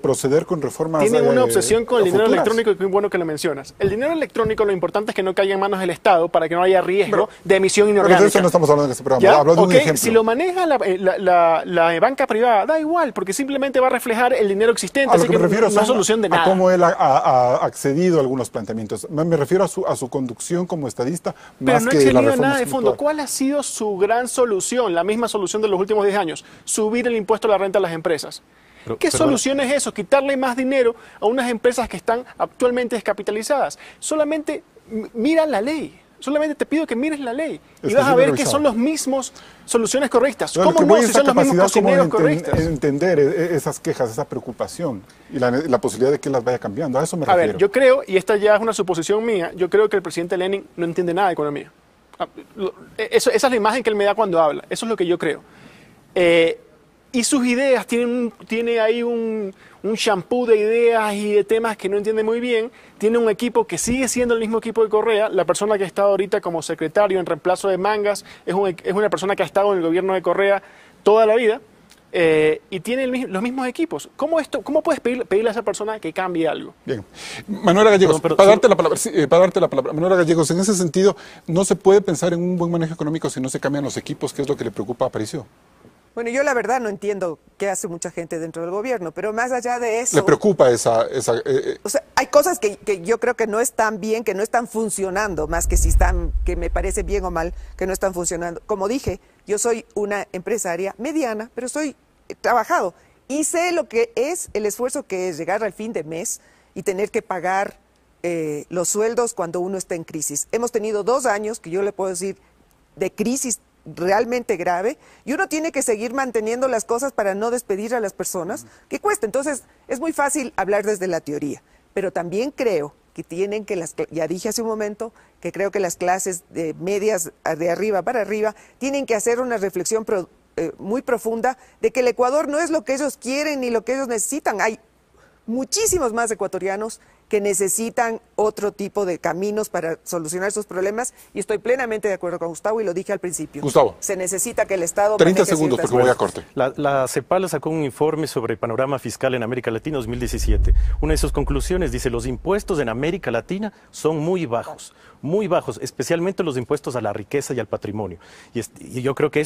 proceder con reformas. Tienen una obsesión con el dinero futuras. electrónico y qué bueno que lo mencionas. El dinero electrónico, lo importante es que no caiga en manos del Estado para que no haya riesgo de emisión inorgánica. Pero de eso no estamos hablando en este programa. ¿Ya? Hablo de un ejemplo. Si lo maneja la banca privada, da igual, porque simplemente va a reflejar el dinero existente, A lo así que me refiero no es solución de a nada. cómo él ha accedido a algunos planteamientos. Me refiero a su conducción como estadista, Pero más no ha que la accedido a reforma nada de fondo. puntual. ¿Cuál ha sido su gran solución, la misma solución de los últimos 10 años? Subir el impuesto a la renta a las empresas. ¿Qué solución es eso? Quitarle más dinero a unas empresas que están actualmente descapitalizadas. Solamente mira la ley. Solamente te pido que mires la ley y vas a ver que son los mismos soluciones correctas. ¿Cómo no? Si son los mismos cocineros correctos. Entender esas quejas, esa preocupación y la posibilidad de que las vaya cambiando. A eso me refiero. A ver, yo creo, y esta ya es una suposición mía, yo creo que el presidente Lenin no entiende nada de economía. Esa es la imagen que él me da cuando habla. Eso es lo que yo creo. Y sus ideas, tiene ahí un shampoo de ideas y de temas que no entiende muy bien. Tiene un equipo que sigue siendo el mismo equipo de Correa. La persona que ha estado ahorita como secretario en reemplazo de Mangas es una persona que ha estado en el gobierno de Correa toda la vida y tiene los mismos equipos. ¿Cómo puedes pedirle a esa persona que cambie algo? Bien. Manuela Gallegos, para darte la palabra. Manuela Gallegos, en ese sentido, ¿no se puede pensar en un buen manejo económico si no se cambian los equipos? ¿Qué es lo que le preocupa a Aparicio? Bueno, yo la verdad no entiendo qué hace mucha gente dentro del gobierno, pero más allá de eso... ¿Le preocupa esa o sea, hay cosas que yo creo que no están bien, que no están funcionando, más que si están, que me parece bien o mal, que no están funcionando. Como dije, yo soy una empresaria mediana, pero soy trabajado y sé lo que es el esfuerzo que es llegar al fin de mes y tener que pagar los sueldos cuando uno está en crisis. Hemos tenido 2 años, que yo le puedo decir, de crisis realmente grave, y uno tiene que seguir manteniendo las cosas para no despedir a las personas, que cuesta. Entonces, es muy fácil hablar desde la teoría, pero también creo que tienen que, ya dije hace un momento, que creo que las clases medias de arriba para arriba tienen que hacer una reflexión muy profunda de que el Ecuador no es lo que ellos quieren ni lo que ellos necesitan. Hay muchísimos más ecuatorianos que necesitan otro tipo de caminos para solucionar sus problemas, y estoy plenamente de acuerdo con Gustavo y lo dije al principio. Gustavo. Se necesita que el Estado 30 segundos porque voy a corte. La CEPAL sacó un informe sobre panorama fiscal en América Latina 2017. Una de sus conclusiones dice: los impuestos en América Latina son muy bajos, especialmente los impuestos a la riqueza y al patrimonio. Y yo creo que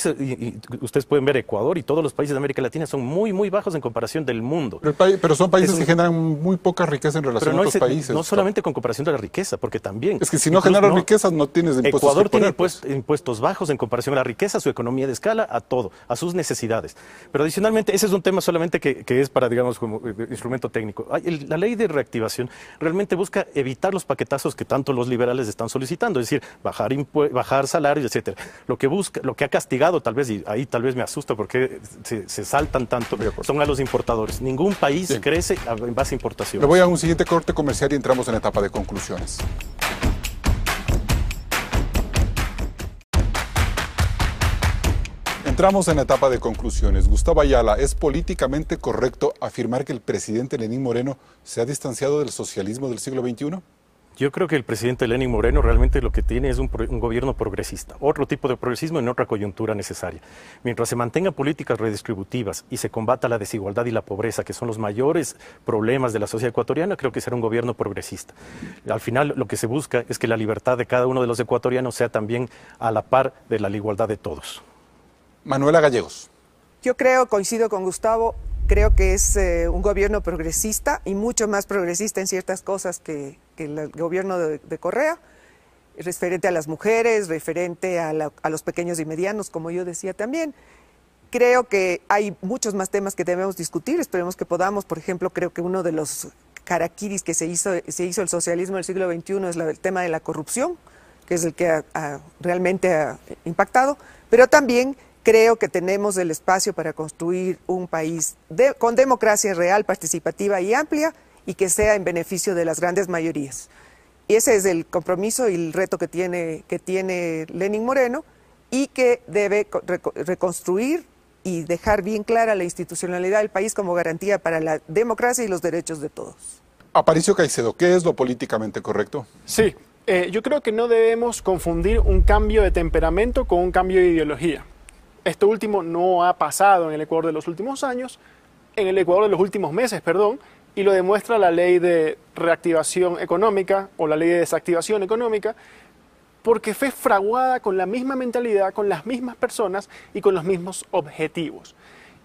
ustedes pueden ver Ecuador y todos los países de América Latina son muy, muy bajos en comparación del mundo. Pero son países que generan muy poca riqueza en relación a otros países. No solamente con comparación de la riqueza, porque también... Es que si no generas riquezas no tienes impuestos. Ecuador tiene impuestos bajos en comparación a la riqueza, su economía de escala, a todo, a sus necesidades. Pero adicionalmente, ese es un tema solamente que es para, digamos, como instrumento técnico. La ley de reactivación realmente busca evitar los paquetazos que tanto los liberales están solicitando, es decir, bajar salarios, etcétera. Lo que ha castigado tal vez, y ahí tal vez me asusta porque se saltan tanto, son a los importadores. Ningún país crece en base a importación. Le voy a un siguiente corte comercial y entramos en la etapa de conclusiones. Entramos en la etapa de conclusiones. Gustavo Ayala, ¿es políticamente correcto afirmar que el presidente Lenín Moreno se ha distanciado del socialismo del siglo XXI? Yo creo que el presidente Lenín Moreno realmente lo que tiene es un gobierno progresista, otro tipo de progresismo en otra coyuntura necesaria. Mientras se mantengan políticas redistributivas y se combata la desigualdad y la pobreza, que son los mayores problemas de la sociedad ecuatoriana, creo que será un gobierno progresista. Al final lo que se busca es que la libertad de cada uno de los ecuatorianos sea también a la par de la igualdad de todos. Manuela Gallegos. Yo coincido con Gustavo, creo que es un gobierno progresista y mucho más progresista en ciertas cosas que el gobierno de Correa, referente a las mujeres, referente a los pequeños y medianos, como yo decía también. Creo que hay muchos más temas que debemos discutir, esperemos que podamos. Por ejemplo, creo que uno de los caraquiris que se hizo el socialismo del siglo XXI es el tema de la corrupción. que es el que realmente ha impactado, pero también creo que tenemos el espacio para construir un país con democracia real, participativa y amplia, y que sea en beneficio de las grandes mayorías. Y ese es el compromiso y el reto que tiene Lenín Moreno, y que debe reconstruir y dejar bien clara la institucionalidad del país como garantía para la democracia y los derechos de todos. Aparicio Caicedo, ¿qué es lo políticamente correcto? Sí, yo creo que no debemos confundir un cambio de temperamento con un cambio de ideología. Esto último no ha pasado en el Ecuador de los últimos años, en el Ecuador de los últimos meses, perdón, y lo demuestra la ley de reactivación económica o la ley de desactivación económica, porque fue fraguada con la misma mentalidad, con las mismas personas y con los mismos objetivos.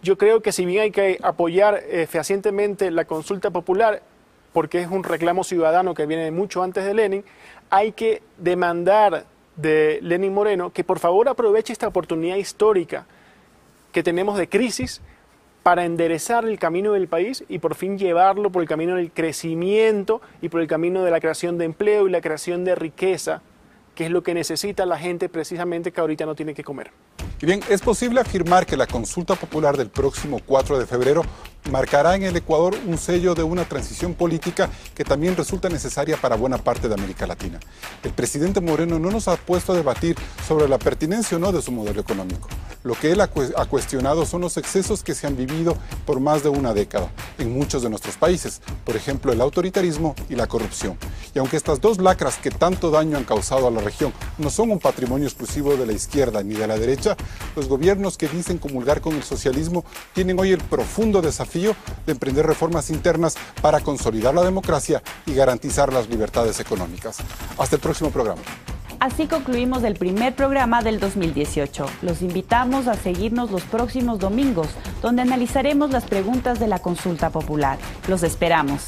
Yo creo que si bien hay que apoyar fehacientemente la consulta popular, porque es un reclamo ciudadano que viene de mucho antes de Lenin, hay que demandar de Lenín Moreno que por favor aproveche esta oportunidad histórica que tenemos de crisis para enderezar el camino del país y por fin llevarlo por el camino del crecimiento y por el camino de la creación de empleo y la creación de riqueza, que es lo que necesita la gente precisamente que ahorita no tiene que comer. Y bien, ¿es posible afirmar que la consulta popular del próximo 4 de febrero marcará en el Ecuador un sello de una transición política que también resulta necesaria para buena parte de América Latina? El presidente Moreno no nos ha puesto a debatir sobre la pertinencia o no de su modelo económico. Lo que él ha cuestionado son los excesos que se han vivido por más de una década en muchos de nuestros países, por ejemplo, el autoritarismo y la corrupción. Y aunque estas dos lacras que tanto daño han causado a la región no son un patrimonio exclusivo de la izquierda ni de la derecha, los gobiernos que dicen comulgar con el socialismo tienen hoy el profundo desafío de emprender reformas internas para consolidar la democracia y garantizar las libertades económicas. Hasta el próximo programa. Así concluimos el primer programa del 2018. Los invitamos a seguirnos los próximos domingos, donde analizaremos las preguntas de la consulta popular. Los esperamos.